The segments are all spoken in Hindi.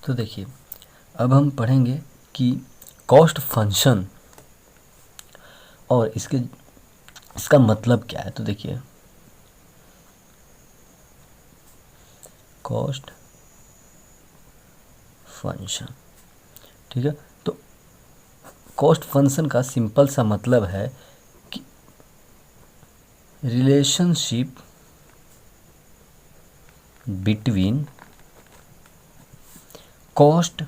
तो देखिए, अब हम पढ़ेंगे कि कॉस्ट फंक्शन और इसका मतलब क्या है। तो देखिए, कॉस्ट फंक्शन, ठीक है। तो कॉस्ट फंक्शन का सिंपल सा मतलब है कि relationship between cost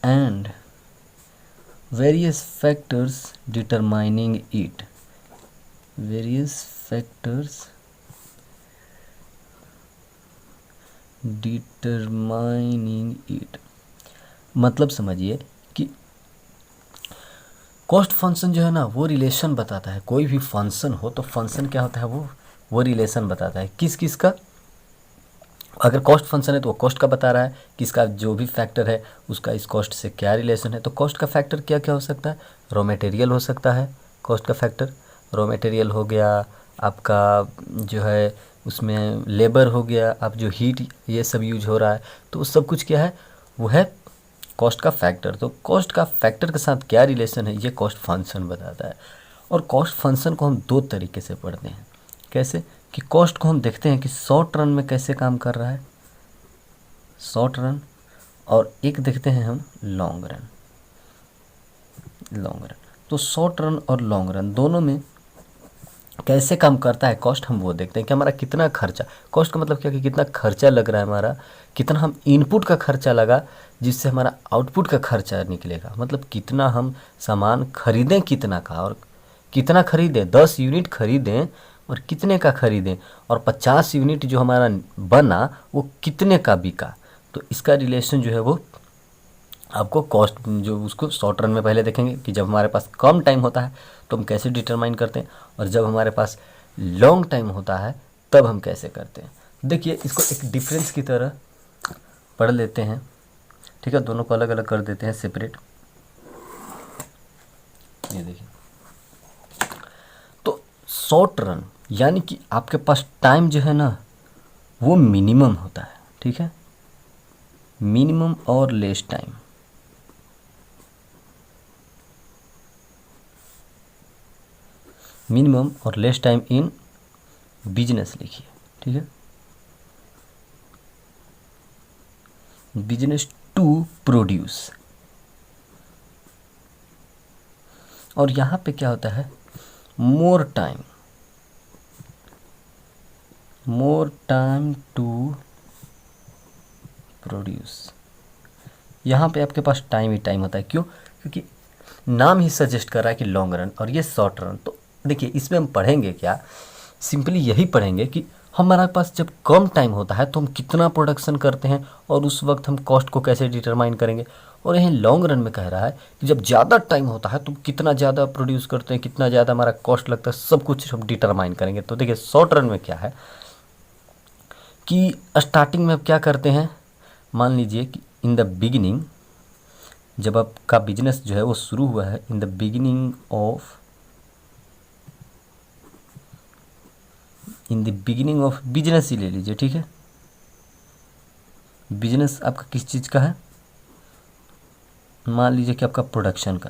and various factors determining it, various factors determining it। मतलब समझिए कि कॉस्ट फंक्शन जो है ना, वो रिलेशन बताता है। कोई भी फंक्शन हो तो फंक्शन क्या होता है, वो रिलेशन बताता है किस किस का। अगर कॉस्ट फंक्शन है तो वो कॉस्ट का बता रहा है, किसका जो भी फैक्टर है उसका इस कॉस्ट से क्या रिलेशन है। तो कॉस्ट का फैक्टर क्या क्या हो सकता है, रॉ मटेरियल हो सकता है। कॉस्ट का फैक्टर रॉ मटेरियल हो गया, आपका जो है उसमें लेबर हो गया, आप जो हीट ये सब यूज हो रहा है, तो सब कुछ क्या है, वो है कॉस्ट का फैक्टर। तो कॉस्ट का फैक्टर के साथ क्या रिलेशन है, ये कॉस्ट फंक्शन बताता है। और कॉस्ट फंक्शन को हम दो तरीके से पढ़ते हैं। कैसे कि कॉस्ट को हम देखते हैं कि शॉर्ट रन में कैसे काम कर रहा है, शॉर्ट रन, और एक देखते हैं हम लॉन्ग रन। तो शॉर्ट रन और लॉन्ग रन दोनों में कैसे काम करता है कॉस्ट, हम वो देखते हैं कि हमारा कितना खर्चा। कॉस्ट का मतलब क्या कि कितना खर्चा लग रहा है हमारा, कितना हम इनपुट का खर्चा लगा जिससे हमारा आउटपुट का खर्चा निकलेगा। मतलब कितना हम सामान खरीदें, कितना का, और कितना खरीदें, 10 यूनिट खरीदें और कितने का खरीदें, और 50 यूनिट जो हमारा बना वो कितने का बिका। तो इसका रिलेशन जो है वो आपको कॉस्ट, जो उसको शॉर्ट रन में पहले देखेंगे कि जब हमारे पास कम टाइम होता है तो हम कैसे डिटरमाइन करते हैं, और जब हमारे पास लॉन्ग टाइम होता है तब हम कैसे करते हैं। देखिए, इसको एक डिफरेंस की तरह पढ़ लेते हैं, ठीक है। दोनों को अलग अलग कर देते हैं, सेपरेट। ये देखिए, तो शॉर्ट रन यानी कि आपके पास टाइम जो है ना वो मिनिमम होता है, ठीक है, मिनिमम और लेस टाइम। मिनिमम और लेस टाइम इन बिजनेस लिखिए, ठीक है, बिजनेस टू प्रोड्यूस। और यहाँ पे क्या होता है, मोर टाइम टू प्रोड्यूस। यहाँ पे आपके पास टाइम ही टाइम होता है। क्यों? क्योंकि नाम ही सजेस्ट कर रहा है कि लॉन्ग रन और ये शॉर्ट रन। तो देखिए, इसमें हम पढ़ेंगे क्या, सिंपली यही पढ़ेंगे कि हमारे पास जब कम टाइम होता है तो हम कितना प्रोडक्शन करते हैं और उस वक्त हम कॉस्ट को कैसे डिटरमाइन करेंगे। और यही लॉन्ग रन में कह रहा है कि जब ज़्यादा टाइम होता है तो कितना ज़्यादा प्रोड्यूस करते हैं, कितना ज़्यादा हमारा कॉस्ट लगता है, सब कुछ हम डिटरमाइन करेंगे। तो देखिए, शॉर्ट रन में क्या है कि स्टार्टिंग में आप क्या करते हैं, मान लीजिए कि इन द बिगिनिंग, जब आपका बिजनेस जो है वो शुरू हुआ है, in the beginning of business ही ले लीजिए, ठीक है। बिजनेस आपका किस चीज़ का है, मान लीजिए कि आपका प्रोडक्शन का।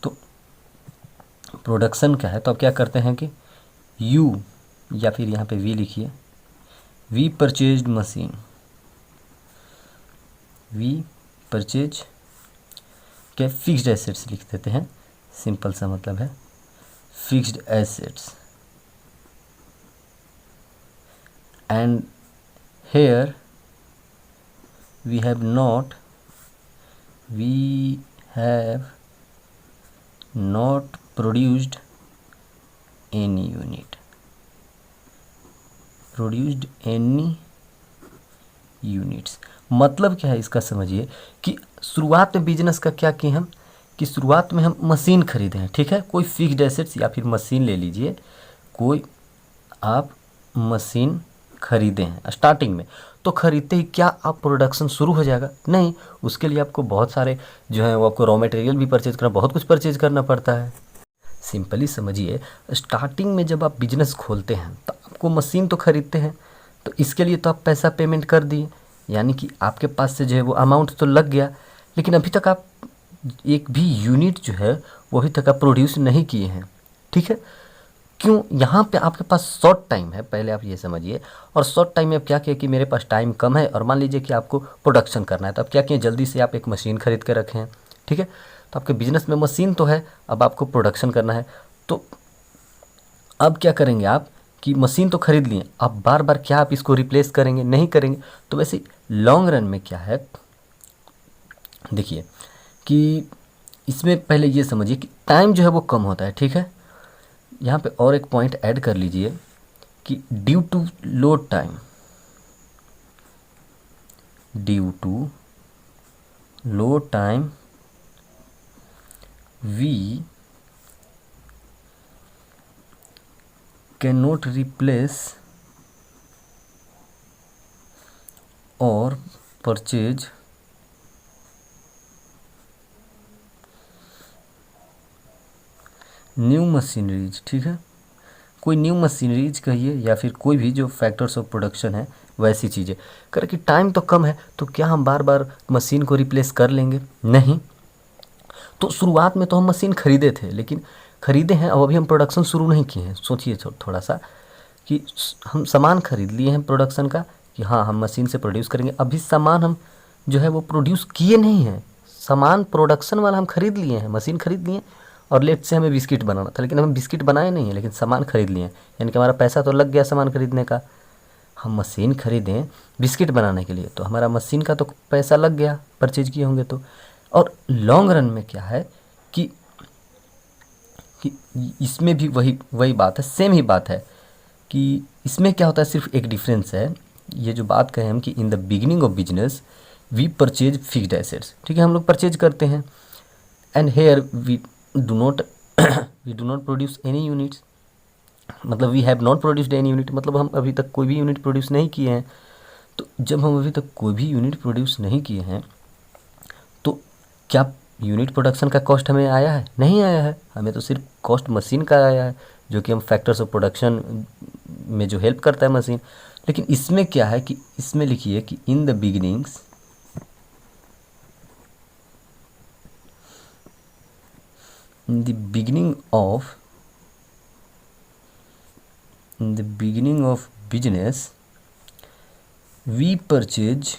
तो प्रोडक्शन का है तो आप क्या करते हैं कि यू, या फिर यहाँ पे वी लिखिए, we purchased machine, we purchase के फिक्स्ड एसेट्स लिख देते हैं, सिंपल सा मतलब है fixed assets. And here we have not produced any units. मतलब क्या है इसका, समझिए कि शुरुआत में बिजनेस का क्या किए हम, कि शुरुआत में हम मशीन खरीदे हैं, ठीक है। कोई फिक्स्ड एसेट्स या फिर मशीन ले लीजिए, कोई आप मशीन खरीदे हैं स्टार्टिंग में, तो खरीदते ही क्या आप प्रोडक्शन शुरू हो जाएगा? नहीं, उसके लिए आपको बहुत सारे जो है वो आपको रॉ मटेरियल भी परचेज करना, बहुत कुछ परचेज करना पड़ता है। सिंपली समझिए, स्टार्टिंग में जब आप बिजनेस खोलते हैं तो आपको मशीन तो खरीदते हैं, तो इसके लिए तो आप पैसा पेमेंट कर दिए, यानी कि आपके पास से जो है वो अमाउंट तो लग गया, लेकिन अभी तक आप एक भी यूनिट जो है वो अभी तक आप प्रोड्यूस नहीं किए हैं। ठीक है, क्यों? यहाँ पे आपके पास शॉर्ट टाइम है, पहले आप ये समझिए। और शॉर्ट टाइम में आप क्या किए कि मेरे पास टाइम कम है और मान लीजिए कि आपको प्रोडक्शन करना है, तो आप क्या किए, जल्दी से आप एक मशीन खरीद के रखें। ठीक है, तो आपके बिजनेस में मशीन तो है, अब आपको प्रोडक्शन करना है। तो अब क्या करेंगे आप कि मशीन तो खरीद लिए, अब बार बार क्या आप इसको रिप्लेस करेंगे? नहीं करेंगे। तो वैसे लॉन्ग रन में क्या है, देखिए कि इसमें पहले ये समझिए कि टाइम जो है वो कम होता है। ठीक है, यहाँ पे और एक पॉइंट ऐड कर लीजिए कि due to low time, due to low time we can not replace और परचेज न्यू मशीनरीज। ठीक है, कोई न्यू मशीनरीज कहिए या फिर कोई भी जो फैक्टर्स ऑफ प्रोडक्शन है वैसी चीज़ें कर कि टाइम तो कम है, तो क्या हम बार बार मशीन को रिप्लेस कर लेंगे? नहीं। तो शुरुआत में तो हम मशीन खरीदे थे, लेकिन खरीदे हैं अब अभी हम प्रोडक्शन शुरू नहीं किए हैं। सोचिए थोड़ा सा कि हम सामान खरीद लिए हैं प्रोडक्शन का कि हाँ हम मशीन से प्रोड्यूस करेंगे, अभी सामान हम जो है वो प्रोड्यूस किए नहीं हैं। सामान प्रोडक्शन वाला हम खरीद लिए हैं, मशीन खरीद लिए, और लेट से हमें बिस्किट बनाना था, लेकिन हम बिस्किट बनाए नहीं हैं, लेकिन सामान खरीद लिए हैं, यानी कि हमारा पैसा तो लग गया सामान खरीदने का। हम मशीन खरीदें बिस्किट बनाने के लिए, तो हमारा मशीन का तो पैसा लग गया, परचेज किए होंगे तो। और लॉन्ग रन में क्या है कि इसमें भी वही बात है, सेम ही बात है कि इसमें क्या होता है, सिर्फ एक डिफरेंस है। ये जो बात कहें हम कि in the beginning of business we purchase fixed assets. ठीक है, हम लोग परचेज करते हैं, and here we do not we do not produce any units, मतलब we have not produced any unit, मतलब हम अभी तक कोई भी यूनिट प्रोड्यूस नहीं किए हैं। तो जब हम अभी तक कोई भी यूनिट प्रोड्यूस नहीं किए हैं, तो क्या यूनिट प्रोडक्शन का कॉस्ट हमें आया है? नहीं आया है, हमें तो सिर्फ कॉस्ट मशीन का आया है, जो कि हम फैक्टर्स ऑफ प्रोडक्शन में जो हेल्प करता है मशीन। लेकिन इसमें क्या है कि इसमें लिखिए कि in the beginnings, in the beginning of business we purchase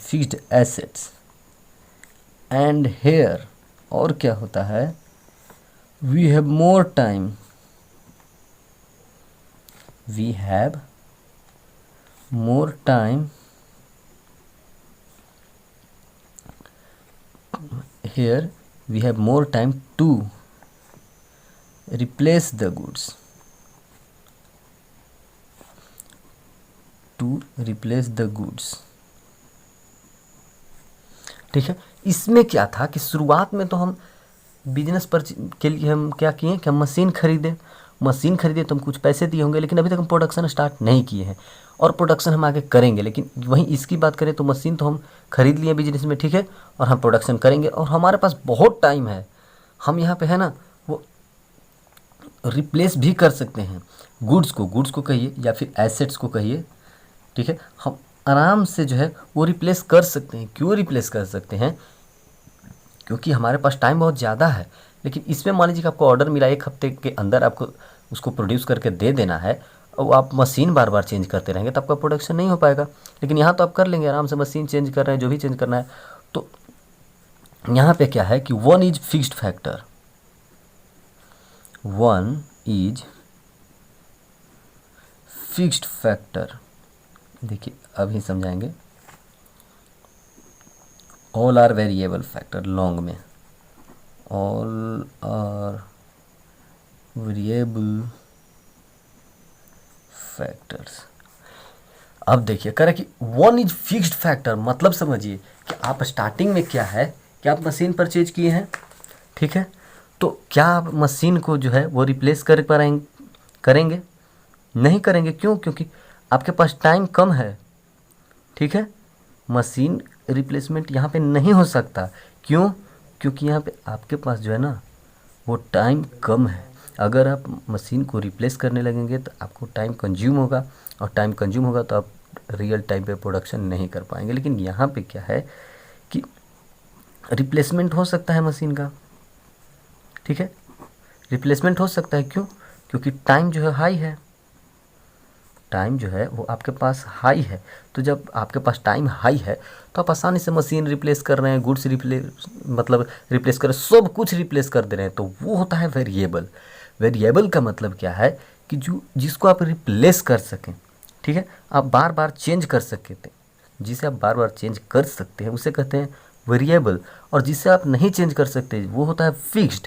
fixed assets, and here और क्या होता है, we have more time here we have more time to replace the goods, ठीक है। इसमें क्या था कि शुरुआत में तो हम बिजनेस पर के लिए हम क्या किए कि हम मशीन खरीदे तो हम कुछ पैसे दिए होंगे, लेकिन अभी तक हम प्रोडक्शन स्टार्ट नहीं किए हैं, और प्रोडक्शन हम आगे करेंगे। लेकिन वहीं इसकी बात करें तो मशीन तो हम खरीद लिए बिजनेस में, ठीक है, और हम प्रोडक्शन करेंगे, और हमारे पास बहुत टाइम है, हम यहाँ पे है ना वो रिप्लेस भी कर सकते हैं गुड्स को कहिए या फिर एसेट्स को कहिए। ठीक है, हम आराम से जो है वो रिप्लेस कर सकते हैं। क्यों रिप्लेस कर सकते हैं? क्योंकि हमारे पास टाइम बहुत ज़्यादा है। लेकिन इसमें मान लीजिए कि आपको ऑर्डर मिला, 1 हफ्ते के अंदर आपको उसको प्रोड्यूस करके दे देना है, और आप मशीन बार बार चेंज करते रहेंगे तो आपका प्रोडक्शन नहीं हो पाएगा। लेकिन यहाँ तो आप कर लेंगे आराम से, मशीन चेंज कर रहे हैं, जो भी चेंज करना है। तो यहाँ पे क्या है कि वन इज फिक्स्ड फैक्टर, देखिए अभी समझाएंगे। All are variable factor, long में ऑल आर वेरिएबल फैक्टर्स। अब देखिए कह रहा है कि वन इज फिक्स्ड फैक्टर, मतलब समझिए कि आप स्टार्टिंग में क्या है कि आप मशीन परचेज किए हैं, ठीक है, तो क्या आप मशीन को जो है वो रिप्लेस करेंगे? नहीं करेंगे। क्यों? क्योंकि आपके पास टाइम कम है। ठीक है, मशीन रिप्लेसमेंट यहाँ पे नहीं हो सकता। क्यों? क्योंकि यहाँ पे आपके पास जो है ना वो टाइम कम है। अगर आप मशीन को रिप्लेस करने लगेंगे तो आपको टाइम कंज्यूम होगा, और टाइम कंज्यूम होगा तो आप रियल टाइम पे प्रोडक्शन नहीं कर पाएंगे। लेकिन यहाँ पे क्या है कि रिप्लेसमेंट हो सकता है मशीन का, ठीक है, रिप्लेसमेंट हो सकता है। क्यों? क्योंकि टाइम जो है हाई है, टाइम जो है वो आपके पास हाई है। तो जब आपके पास टाइम हाई है तो आप आसानी से मशीन रिप्लेस कर रहे हैं, गुड्स रिप्लेस मतलब रिप्लेस कर रहे हैं, सब कुछ रिप्लेस कर दे रहे हैं। तो वो होता है वेरिएबल। वेरिएबल का मतलब क्या है कि जो जिसको आप रिप्लेस कर सकें, ठीक है, आप बार बार चेंज कर सकते थे, जिसे आप बार बार चेंज कर सकते हैं उसे कहते हैं वेरिएबल। और जिसे आप नहीं चेंज कर सकते वो होता है फिक्स्ड।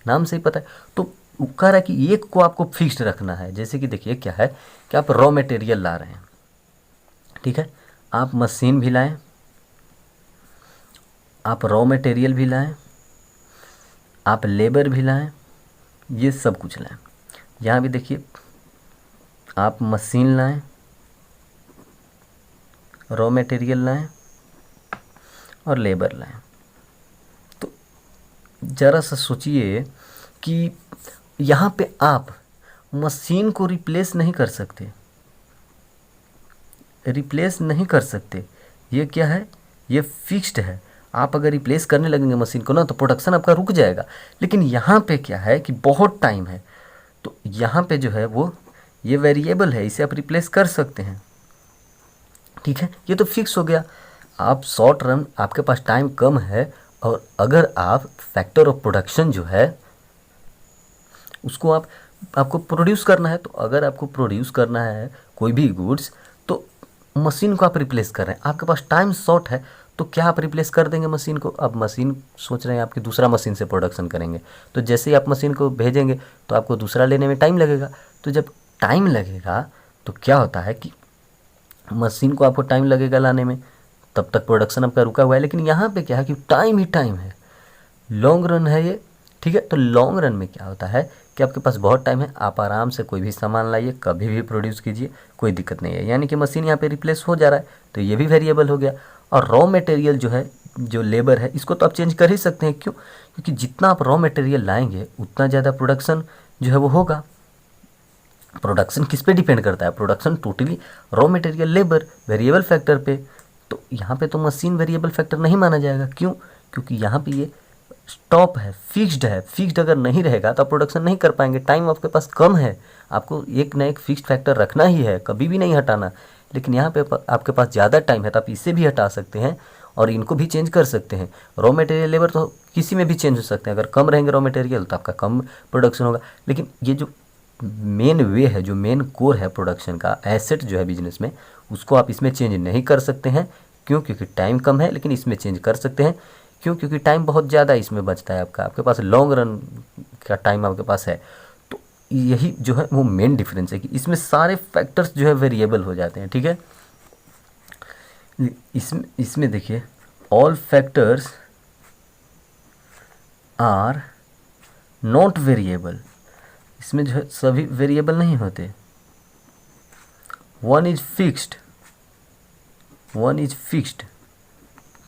नाम से ही पता है। तो वो कह रहा है कि एक को आपको फिक्स्ड रखना है। जैसे कि देखिए क्या है कि आप रॉ मटेरियल ला रहे हैं, ठीक है, आप मशीन भी लाएं, आप रॉ मटेरियल भी लाएं, आप लेबर भी लाएं, ये सब कुछ लाएं। यहाँ भी देखिए आप मशीन लाएं, रॉ मटेरियल लाएं और लेबर लाएं। तो ज़रा सा सोचिए कि यहाँ पे आप मशीन को रिप्लेस नहीं कर सकते, रिप्लेस नहीं कर सकते। ये क्या है? ये फिक्स्ड है। आप अगर रिप्लेस करने लगेंगे मशीन को ना तो प्रोडक्शन आपका रुक जाएगा। लेकिन यहाँ पे क्या है कि बहुत टाइम है, तो यहाँ पे जो है वो ये वेरिएबल है, इसे आप रिप्लेस कर सकते हैं, ठीक है। ये तो फिक्स हो गया। आप शॉर्ट रन आपके पास टाइम कम है, और अगर आप फैक्टर ऑफ प्रोडक्शन जो है उसको आपको प्रोड्यूस करना है, तो अगर आपको प्रोड्यूस करना है कोई भी गुड्स, तो मशीन को आप रिप्लेस कर रहे हैं, आपके पास टाइम शॉर्ट है, तो क्या आप रिप्लेस कर देंगे मशीन को? अब मशीन सोच रहे हैं आपकी दूसरा मशीन से प्रोडक्शन करेंगे, तो जैसे ही आप मशीन को भेजेंगे तो आपको दूसरा लेने में टाइम लगेगा। तो जब टाइम लगेगा तो क्या होता है कि मशीन को आपको टाइम लगेगा लाने में, तब तक प्रोडक्शन आपका रुका हुआ है। लेकिन यहाँ पे क्या है कि टाइम ही टाइम है, लॉन्ग रन है ये, ठीक है। तो लॉन्ग रन में क्या होता है कि आपके पास बहुत टाइम है, आप आराम से कोई भी सामान लाइए, कभी भी प्रोड्यूस कीजिए, कोई दिक्कत नहीं है। यानी कि मशीन यहाँ पे रिप्लेस हो जा रहा है, तो ये भी वेरिएबल हो गया। और रॉ मटेरियल जो है, जो लेबर है, इसको तो आप चेंज कर ही सकते हैं। क्यों? क्योंकि जितना आप रॉ मटेरियल लाएंगे उतना ज़्यादा प्रोडक्शन जो है वो होगा। प्रोडक्शन किस पे डिपेंड करता है? Production totally raw material, labour, variable factor पे। तो यहाँ पे तो मशीन वेरिएबल फैक्टर नहीं माना जाएगा। क्यों? क्योंकि यहाँ पे ये स्टॉप है, फिक्स्ड है। फिक्स्ड अगर नहीं रहेगा तो आप प्रोडक्शन नहीं कर पाएंगे। टाइम आपके पास कम है, आपको एक ना एक फिक्स्ड फैक्टर रखना ही है, कभी भी नहीं हटाना। लेकिन यहाँ पे आपके पास ज़्यादा टाइम है तो आप इसे भी हटा सकते हैं और इनको भी चेंज कर सकते हैं। रॉ मटेरियल, लेबर तो किसी में भी चेंज हो सकते हैं। अगर कम रहेंगे रॉ मटेरियल तो आपका कम प्रोडक्शन होगा। लेकिन ये जो मेन वे है, जो मेन कोर है प्रोडक्शन का, एसेट जो है बिजनेस में, उसको आप इसमें चेंज नहीं कर सकते हैं। क्यों? क्योंकि टाइम कम है। लेकिन इसमें चेंज कर सकते हैं। क्यों? क्योंकि टाइम बहुत ज़्यादा इसमें बचता है आपके पास लॉन्ग रन का टाइम आपके पास है। तो यही जो है वो मेन डिफरेंस है कि इसमें सारे फैक्टर्स जो है वेरिएबल हो जाते हैं, ठीक है। इसमें देखिए all factors are not variable. इसमें जो है सभी वेरिएबल नहीं होते। One is fixed, one is fixed.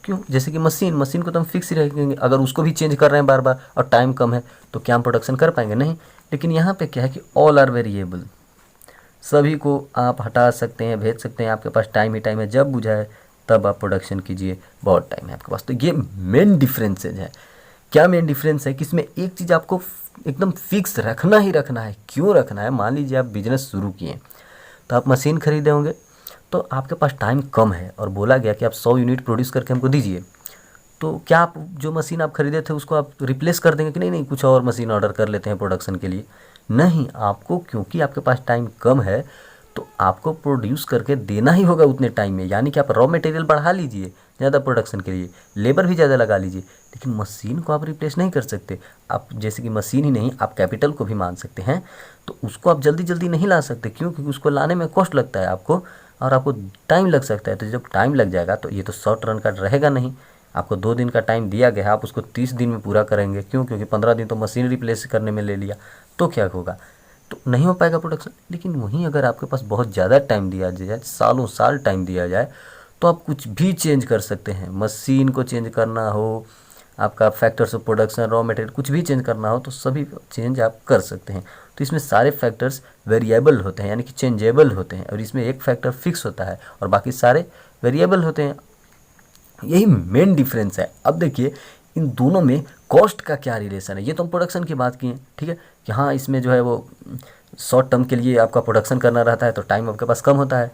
क्यों? जैसे कि मशीन को तो हम फिक्स ही रखेंगे। अगर उसको भी चेंज कर रहे हैं बार बार और टाइम कम है तो क्या हम प्रोडक्शन कर पाएंगे? नहीं। लेकिन यहाँ पे क्या है कि ऑल आर वेरिएबल, सभी को आप हटा सकते हैं, भेज सकते हैं। आपके पास टाइम ही टाइम है, जब बुझाए तब आप प्रोडक्शन कीजिए, बहुत टाइम है आपके पास। तो ये मेन डिफरेंसेज है। क्या मेन डिफरेंस है कि इसमें एक चीज़ आपको एकदम फिक्स रखना ही रखना है। क्यों रखना है? मान लीजिए आप बिजनेस शुरू किए तो आप मशीन खरीदे होंगे, तो आपके पास टाइम कम है और बोला गया कि आप 100 यूनिट प्रोड्यूस करके हमको दीजिए। तो क्या आप जो मशीन आप खरीदे थे उसको आप रिप्लेस कर देंगे कि नहीं नहीं कुछ और मशीन ऑर्डर कर लेते हैं प्रोडक्शन के लिए? नहीं, आपको क्योंकि आपके पास टाइम कम है तो आपको प्रोड्यूस करके देना ही होगा उतने टाइम में। यानी कि आप रॉ मटेरियल बढ़ा लीजिए ज़्यादा प्रोडक्शन के लिए, लेबर भी ज़्यादा लगा लीजिए, लेकिन मशीन को आप रिप्लेस नहीं कर सकते। आप जैसे कि मशीन ही नहीं, आप कैपिटल को भी मान सकते हैं। तो उसको आप जल्दी जल्दी नहीं ला सकते। क्यों? क्योंकि उसको लाने में कॉस्ट लगता है आपको, और आपको टाइम लग सकता है। तो जब टाइम लग जाएगा तो ये तो शॉर्ट रन का रहेगा नहीं। आपको 2 दिन का टाइम दिया गया है, आप उसको 30 दिन में पूरा करेंगे। क्यों? क्योंकि 15 दिन तो मशीन रिप्लेस करने में ले लिया, तो क्या होगा? तो नहीं हो पाएगा प्रोडक्शन। लेकिन वहीं अगर आपके पास बहुत ज़्यादा टाइम दिया जाए, सालों साल टाइम दिया जाए, तो आप कुछ भी चेंज कर सकते हैं। मशीन को चेंज करना हो, आपका factors of production, raw material कुछ भी चेंज करना हो तो सभी चेंज आप कर सकते हैं। तो इसमें सारे फैक्टर्स वेरिएबल होते हैं, यानी कि चेंजेबल होते हैं, और इसमें एक फैक्टर फिक्स होता है और बाकी सारे वेरिएबल होते हैं। यही मेन डिफरेंस है। अब देखिए इन दोनों में कॉस्ट का क्या रिलेशन है। ये तो हम प्रोडक्शन की बात किए, ठीक है, कि हाँ इसमें जो है वो शॉर्ट टर्म के लिए आपका प्रोडक्शन करना रहता है तो टाइम आपके पास कम होता है,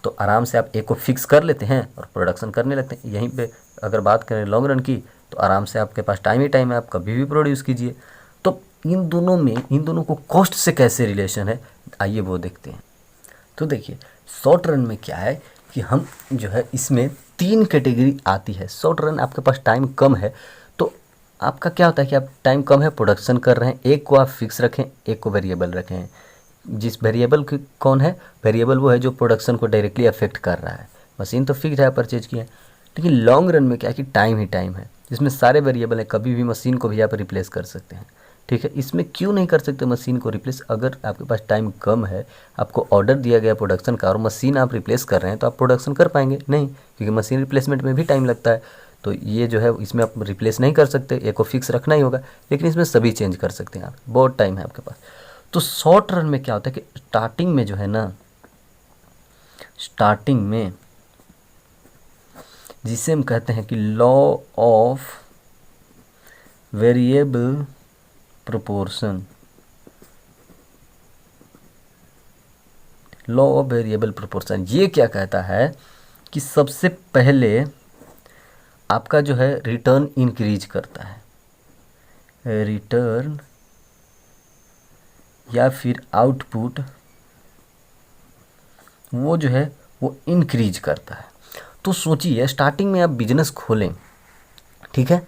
तो आराम से आप एक को फिक्स कर लेते हैं और प्रोडक्शन करने लगते हैं। यहीं पे अगर बात करें लॉन्ग रन की तो आराम से आपके पास टाइम ही टाइम है, आप कभी भी प्रोड्यूस कीजिए। तो इन दोनों में, इन दोनों को कॉस्ट से कैसे रिलेशन है, आइए वो देखते हैं। तो देखिए शॉर्ट रन में क्या है कि हम जो है इसमें 3 कैटेगरी आती है। शॉर्ट रन आपके पास टाइम कम है तो आपका क्या होता है कि आप टाइम कम है, प्रोडक्शन कर रहे हैं, एक को आप फिक्स रखें, एक को वेरिएबल रखें। जिस वेरिएबल की कौन है, वेरिएबल वो है जो प्रोडक्शन को डायरेक्टली अफेक्ट कर रहा है। मशीन तो फिक्स है, परचेज किया है, लेकिन लॉन्ग रन में क्या है कि टाइम ही टाइम है, जिसमें सारे वेरिएबल हैं, कभी भी मशीन को भी आप रिप्लेस कर सकते हैं। ठीक है, इसमें क्यों नहीं कर सकते मशीन को रिप्लेस? अगर आपके पास टाइम कम है, आपको ऑर्डर दिया गया प्रोडक्शन का और मशीन आप रिप्लेस कर रहे हैं तो आप प्रोडक्शन कर पाएंगे नहीं, क्योंकि मशीन रिप्लेसमेंट में भी टाइम लगता है। तो ये जो है इसमें आप रिप्लेस नहीं कर सकते, एक को फिक्स रखना ही होगा, लेकिन इसमें सभी चेंज कर सकते हैं आप, बहुत टाइम है आपके पास। तो शॉर्ट रन में क्या होता है कि स्टार्टिंग में जो है ना, स्टार्टिंग में जिसे हम कहते हैं कि law of variable proportion, law of variable proportion, ये क्या कहता है कि सबसे पहले आपका जो है रिटर्न इंक्रीज करता है, रिटर्न या फिर आउटपुट वो जो है वो इंक्रीज करता है। तो सोचिए स्टार्टिंग में आप बिजनेस खोलें, ठीक है,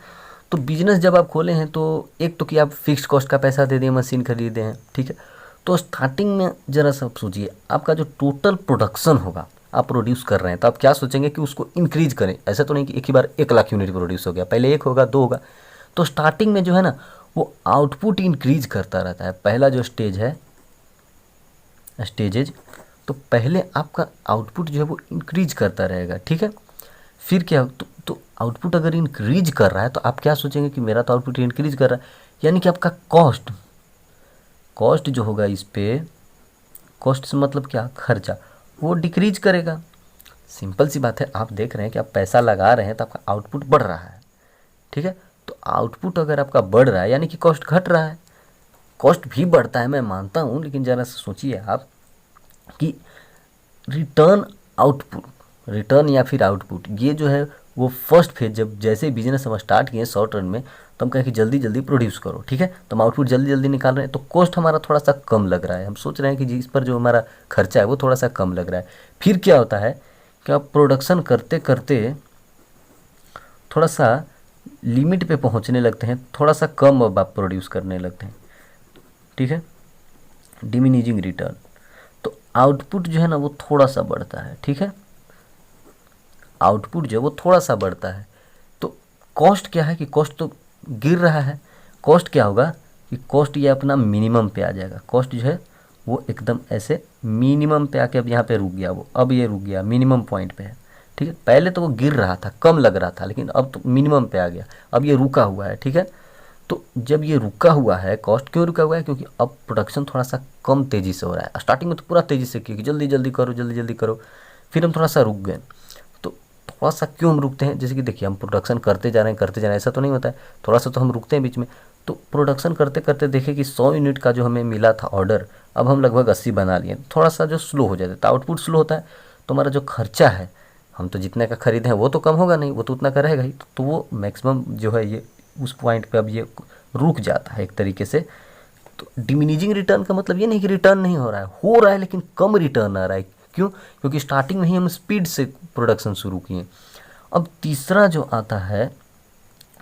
तो बिजनेस जब आप खोले हैं तो एक तो कि आप फिक्स्ड कॉस्ट का पैसा दे दें, मशीन खरीदे हैं, ठीक है, तो स्टार्टिंग में ज़रा सा सोचिए आपका जो टोटल प्रोडक्शन होगा, आप प्रोड्यूस कर रहे हैं तो आप क्या सोचेंगे कि उसको इंक्रीज करें। ऐसा तो नहीं कि एक ही बार 1 लाख यूनिट प्रोड्यूस हो गया, पहले 1 होगा, 2 होगा। तो स्टार्टिंग में जो है ना वो आउटपुट इंक्रीज करता रहता है। पहला जो स्टेज है, स्टेजेज, तो पहले आपका आउटपुट जो है वो इंक्रीज करता रहेगा, ठीक है। फिर क्या, तो आउटपुट अगर इंक्रीज कर रहा है तो आप क्या सोचेंगे कि मेरा तो आउटपुट इंक्रीज कर रहा है, यानी कि आपका कॉस्ट जो होगा इस पे, कॉस्ट से मतलब क्या, खर्चा, वो डिक्रीज करेगा। सिंपल सी बात है, आप देख रहे हैं कि आप पैसा लगा रहे हैं तो आपका आउटपुट बढ़ रहा है, ठीक है। तो आउटपुट अगर आपका बढ़ रहा है यानी कि कॉस्ट घट रहा है। कॉस्ट भी बढ़ता है मैं मानता हूँ, लेकिन ज़रा सोचिए आप कि रिटर्न आउटपुट, रिटर्न या फिर आउटपुट, ये जो है वो फर्स्ट फेज, जब जैसे बिजनेस हम स्टार्ट किए शॉर्ट रन में तो हम कहें कि जल्दी जल्दी प्रोड्यूस करो, ठीक है, तो हम आउटपुट जल्दी जल्दी निकाल रहे हैं तो कॉस्ट हमारा थोड़ा सा कम लग रहा है, हम सोच रहे हैं कि जिस पर जो हमारा खर्चा है वो थोड़ा सा कम लग रहा है। फिर क्या होता है कि आप प्रोडक्शन करते करते थोड़ा सा लिमिट पे पहुंचने लगते हैं, थोड़ा सा कम अब आप प्रोड्यूस करने लगते हैं, ठीक है, डिमिनिजिंग रिटर्न, तो आउटपुट जो है ना वो थोड़ा सा बढ़ता है, ठीक है, आउटपुट जो है वो थोड़ा सा बढ़ता है। तो कॉस्ट क्या है कि कॉस्ट तो गिर रहा है, कॉस्ट क्या होगा कि कॉस्ट ये अपना मिनिमम पे आ जाएगा, कॉस्ट जो है वो एकदम ऐसे मिनिमम पे आके अब यहाँ पे रुक गया, वो अब ये रुक गया, मिनिमम पॉइंट पे है, ठीक है। पहले तो वो गिर रहा था, कम लग रहा था, लेकिन अब तो मिनिमम पे आ गया, अब ये रुका हुआ है, ठीक है। तो जब ये रुका हुआ है, कॉस्ट क्यों रुका हुआ है, क्योंकि अब प्रोडक्शन थोड़ा सा कम तेज़ी से हो रहा है। स्टार्टिंग में तो पूरा तेज़ी से किया कि जल्दी जल्दी करो, जल्दी जल्दी करो, फिर हम थोड़ा सा रुक गए। तो थोड़ा सा क्यों हम रुकते हैं, जैसे कि देखिए हम प्रोडक्शन करते जा रहे हैं, करते जा रहे हैं, ऐसा तो नहीं होता है, थोड़ा सा तो हम रुकते हैं बीच में। तो प्रोडक्शन करते करते देखें कि 100 यूनिट का जो हमें मिला था ऑर्डर, अब हम लगभग 80 बना लिए, थोड़ा सा जो स्लो हो जाता है, तो आउटपुट स्लो होता है, तो हमारा जो खर्चा है, हम तो जितने का खरीदे हैं वो तो कम होगा नहीं, वो तो उतना का रहेगा ही, तो वो मैक्सिमम जो है ये उस पॉइंट पे अब ये रुक जाता है एक तरीके से। तो डिमिनिजिंग रिटर्न का मतलब ये नहीं कि रिटर्न नहीं हो रहा है लेकिन कम रिटर्न आ रहा है। क्यों? क्योंकि स्टार्टिंग में ही हम स्पीड से प्रोडक्शन शुरू किए। अब तीसरा जो आता है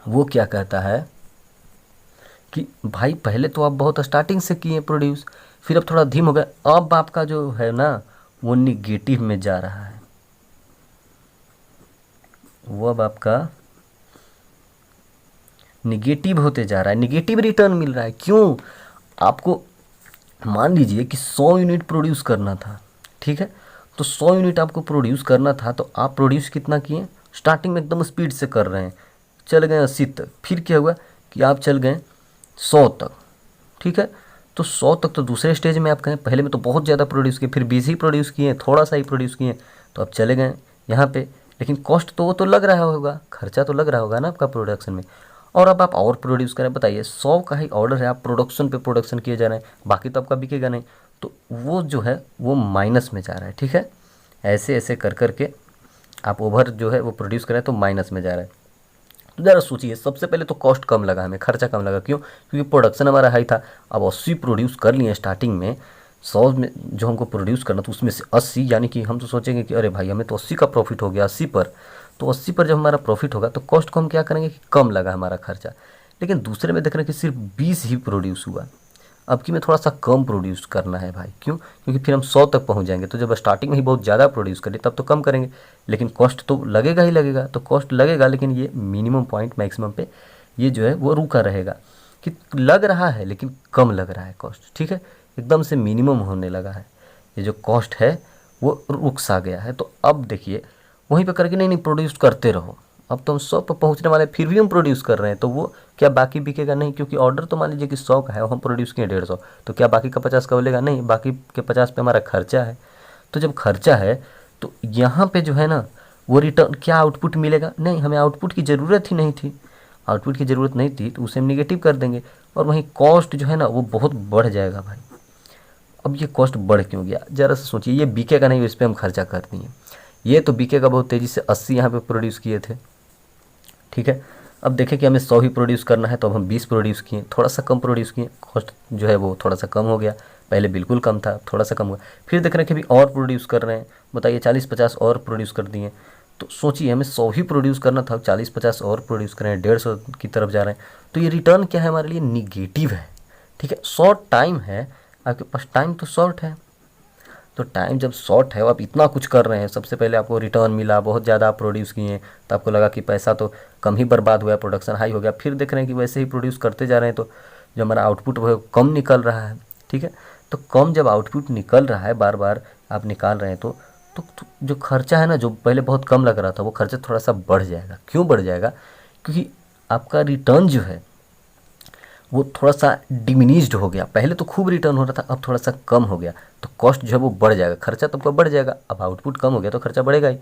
वो क्या कहता है कि भाई पहले तो आप बहुत स्टार्टिंग से किए प्रोड्यूस, फिर अब थोड़ा धीम हो गया, अब आपका जो है ना वो निगेटिव में जा रहा है, वो अब आपका निगेटिव होते जा रहा है, निगेटिव रिटर्न मिल रहा है। क्यों? आपको मान लीजिए कि 100 यूनिट प्रोड्यूस करना था, ठीक है, तो 100 यूनिट आपको प्रोड्यूस करना था, तो आप प्रोड्यूस कितना किए, स्टार्टिंग में एकदम स्पीड से कर रहे हैं, चल गए 80 तक, फिर क्या हुआ कि आप चल गए 100 तक, ठीक है। तो 100 तक तो दूसरे स्टेज में आप कहें, पहले में तो बहुत ज़्यादा प्रोड्यूस किए, फिर 20 ही प्रोड्यूस किए, थोड़ा सा ही प्रोड्यूस किए, तो आप चले गए यहाँ पे। लेकिन कॉस्ट तो वो तो लग रहा होगा, खर्चा तो लग रहा होगा ना आपका प्रोडक्शन में। और अब आप और प्रोड्यूस करें, बताइए 100 का ही ऑर्डर है, आप प्रोडक्शन पे प्रोडक्शन किए जा रहे हैं, बाकी तो आपका बिकेगा नहीं, तो वो जो है वो माइनस में जा रहा है, ठीक है। ऐसे ऐसे कर कर के आप ओवर जो है वो प्रोड्यूस करें तो माइनस में जा रहा है। तो ज़रा सोचिए, सबसे पहले तो कॉस्ट कम लगा, हमें खर्चा कम लगा, क्यों, क्योंकि प्रोडक्शन हमारा हाई था। अब 80 प्रोड्यूस कर लिए स्टार्टिंग में, 100 में जो हमको प्रोड्यूस करना तो उसमें से 80, यानी कि हम तो सोचेंगे कि अरे भाई हमें तो 80 का प्रॉफिट हो गया, 80 पर, तो 80 पर जब हमारा प्रॉफिट होगा तो कॉस्ट को हम क्या करेंगे कि कम लगा हमारा खर्चा। लेकिन दूसरे में देख रहे हैं कि सिर्फ 20 ही प्रोड्यूस हुआ, अब कि मैं थोड़ा सा कम प्रोड्यूस करना है भाई, क्यों, क्योंकि फिर हम 100 तक पहुंच जाएंगे। तो जब स्टार्टिंग में ही बहुत ज़्यादा प्रोड्यूस करें तब तो कम करेंगे, लेकिन कॉस्ट तो लगेगा ही लगेगा, तो कॉस्ट लगेगा, लेकिन ये मिनिमम पॉइंट मैक्सिमम पे ये जो है वो रुका रहेगा, कि लग रहा है लेकिन कम लग रहा है कॉस्ट, ठीक है, एकदम से मिनिमम होने लगा है, ये जो कॉस्ट है वो रुक सा गया है। तो अब देखिए वहीं पर करके नहीं प्रोड्यूस करते रहो, अब तो हम 100 पर पहुंचने वाले, फिर भी हम प्रोड्यूस कर रहे हैं, तो वो क्या बाकी बिकेगा नहीं, क्योंकि ऑर्डर तो मान लीजिए कि 100 का है और हम प्रोड्यूस किए 150, तो क्या बाकी का 50 का बोलेगा नहीं, बाकी के 50 पे हमारा खर्चा है। तो जब खर्चा है तो यहाँ पे जो है ना वो रिटर्न क्या आउटपुट मिलेगा, नहीं, हमें आउटपुट की ज़रूरत ही नहीं थी, आउटपुट की ज़रूरत नहीं थी तो उसे हम निगेटिव कर देंगे, और वहीं कॉस्ट जो है ना वो बहुत बढ़ जाएगा भाई। अब ये कॉस्ट बढ़ क्यों गया, ज़रा सा सोचिए, ये बिकेगा नहीं, इस पर हम खर्चा कर दिए, ये तो बिकेगा बहुत तेज़ी से, 80 यहाँ पे प्रोड्यूस किए थे, ठीक है। अब देखें कि हमें 100 ही प्रोड्यूस करना है, तो अब हम 20 प्रोड्यूस किए, थोड़ा सा कम प्रोड्यूस किए, कॉस्ट जो है वो थोड़ा सा कम हो गया, पहले बिल्कुल कम था, थोड़ा सा कम हुआ, फिर देख रहे हैं कि अभी और प्रोड्यूस कर रहे हैं, बताइए 40-50 और प्रोड्यूस कर दिए। तो सोचिए हमें 100 ही प्रोड्यूस करना था, 40-50 और प्रोड्यूस कर रहे हैं, 150 की तरफ जा रहे हैं, तो ये रिटर्न क्या है हमारे लिए, निगेटिव है, ठीक है। शॉर्ट टाइम है, आपके पास टाइम तो शॉर्ट है, तो टाइम जब शॉर्ट है, आप इतना कुछ कर रहे हैं, सबसे पहले आपको रिटर्न मिला, बहुत ज़्यादा आप प्रोड्यूस किए, तो आपको लगा कि पैसा तो कम ही बर्बाद हुआ है, प्रोडक्शन हाई हो गया, फिर देख रहे हैं कि वैसे ही प्रोड्यूस करते जा रहे हैं, तो जो हमारा आउटपुट वो कम निकल रहा है, ठीक है। तो कम जब आउटपुट निकल रहा है, बार बार आप निकाल रहे हैं, तो जो खर्चा है ना, जो पहले बहुत कम लग रहा था, वो खर्चा थोड़ा सा बढ़ जाएगा। क्यों बढ़ जाएगा, क्योंकि आपका रिटर्न जो है वो थोड़ा सा डिमिनिश्ड हो गया, पहले तो खूब रिटर्न हो रहा था, अब थोड़ा सा कम हो गया, तो कॉस्ट जो है वो बढ़ जाएगा, खर्चा तो आपका बढ़ जाएगा, अब आउटपुट कम हो गया तो खर्चा बढ़ेगा ही।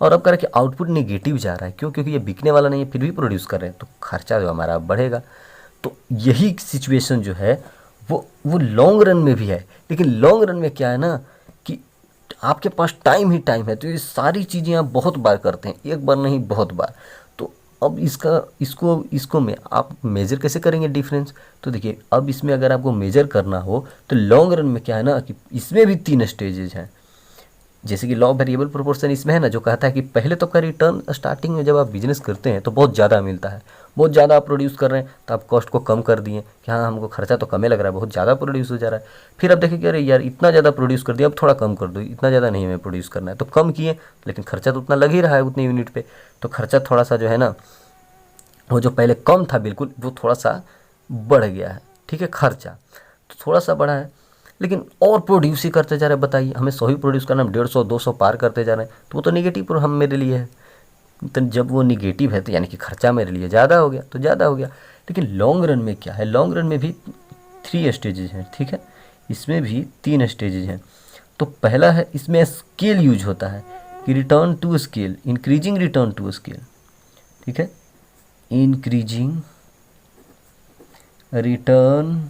और अब कर कि आउटपुट निगेटिव जा रहा है, क्यों, क्योंकि ये बिकने वाला नहीं है, फिर भी प्रोड्यूस कर रहे हैं, तो खर्चा जो हमारा बढ़ेगा। तो यही सिचुएशन जो है वो लॉन्ग रन में भी है, लेकिन लॉन्ग रन में क्या है ना कि आपके पास टाइम ही टाइम है, तो ये सारी चीज़ें आप बहुत बार करते हैं, एक बार नहीं बहुत बार। तो अब इसको में आप मेज़र कैसे करेंगे डिफरेंस, तो देखिए अब इसमें अगर आपको मेज़र करना हो तो लॉन्ग रन में क्या है ना कि इसमें भी 3 स्टेजेज हैं, जैसे कि लॉ ऑफ वेरिएबल प्रोपोर्शन इसमें है ना, जो कहता है कि पहले तो का रिटर्न स्टार्टिंग में जब आप बिजनेस करते हैं तो बहुत ज़्यादा मिलता है, बहुत ज़्यादा आप प्रोड्यूस कर रहे हैं, तो आप कॉस्ट को कम कर दिए कि हाँ हमको खर्चा तो कम ही लग रहा है, बहुत ज़्यादा प्रोड्यूस हो जा रहा है। फिर आप देखें कि अरे यार इतना ज़्यादा प्रोड्यूस कर दिया, अब थोड़ा कम कर दो, इतना ज़्यादा नहीं हमें प्रोड्यूस करना है, तो कम किए, लेकिन खर्चा तो उतना लग ही रहा है उतने यूनिट पर, तो खर्चा थोड़ा सा जो है ना वो जो पहले कम था बिल्कुल, वो थोड़ा सा बढ़ गया है, ठीक है, खर्चा तो थोड़ा सा बढ़ा है, लेकिन और प्रोड्यूस ही करते जा रहे हैं। बताइए हमें 100 ही प्रोड्यूस करना, हम 150-200 पार करते जा रहे हैं, तो वो तो निगेटिव हम मेरे लिए है, तो जब वो निगेटिव है तो यानी कि खर्चा मेरे लिए ज़्यादा हो गया, तो ज़्यादा हो गया। लेकिन लॉन्ग रन में क्या है, लॉन्ग रन में भी 3 स्टेजेज हैं, ठीक है, इसमें भी 3 स्टेजेज हैं। तो पहला है, इसमें स्केल यूज होता है कि return to scale, increasing return to scale, ठीक है, इंक्रीजिंग रिटर्न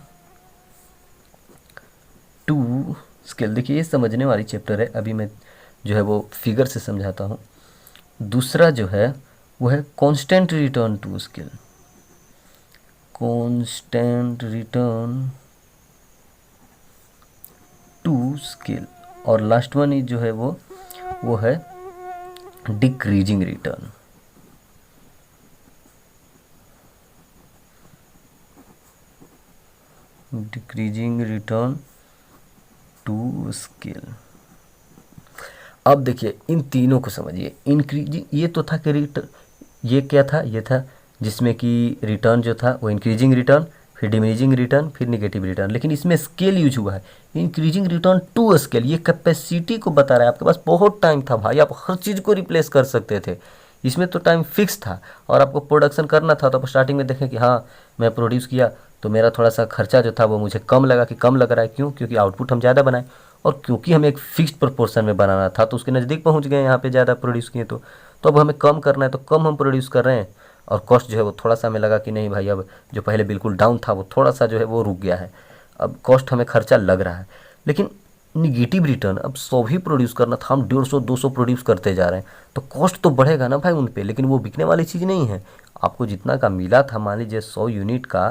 टू स्केल। देखिए ये समझने वाली चैप्टर है, अभी मैं जो है वो फिगर से समझाता हूँ। दूसरा जो है वो है constant return to scale, constant return to scale, और लास्ट वन जो है वो है decreasing return, decreasing return to scale. अब देखिए इन तीनों को समझिए, इंक्रीजिंग ये तो था कि रिटर्न, ये क्या था, ये था जिसमें कि रिटर्न जो था वो इंक्रीजिंग रिटर्न, फिर डिमिनिजिंग रिटर्न, फिर निगेटिव रिटर्न। लेकिन इसमें स्केल यूज हुआ है, इंक्रीजिंग रिटर्न टू स्केल। ये कैपेसिटी को बता रहा है, आपके पास बहुत टाइम था भाई, आप हर चीज़ को रिप्लेस कर सकते थे। इसमें तो टाइम फिक्स था और आपको प्रोडक्शन करना था, तो आप स्टार्टिंग में देखें कि हाँ मैं प्रोड्यूस किया तो मेरा थोड़ा सा खर्चा जो था वो मुझे कम लगा। कि कम लग रहा है क्यों? क्योंकि आउटपुट हम ज़्यादा बनाए और क्योंकि हमें एक फिक्स्ड प्रोपोर्शन में बनाना था, तो उसके नज़दीक पहुंच गए यहाँ पे ज़्यादा प्रोड्यूस किए। तो अब हमें कम करना है तो कम हम प्रोड्यूस कर रहे हैं और कॉस्ट जो है वो थोड़ा सा हमें लगा कि नहीं भाई, अब जो पहले बिल्कुल डाउन था वो थोड़ा सा जो है वो रुक गया है, अब कॉस्ट हमें खर्चा लग रहा है। लेकिन निगेटिव रिटर्न, अब 100 ही प्रोड्यूस करना था, हम 150-200 प्रोड्यूस करते जा रहे हैं, तो कॉस्ट तो बढ़ेगा ना भाई उन पे, लेकिन वो बिकने वाली चीज़ नहीं है। आपको जितना का मिला था, मान लीजिए 100 यूनिट का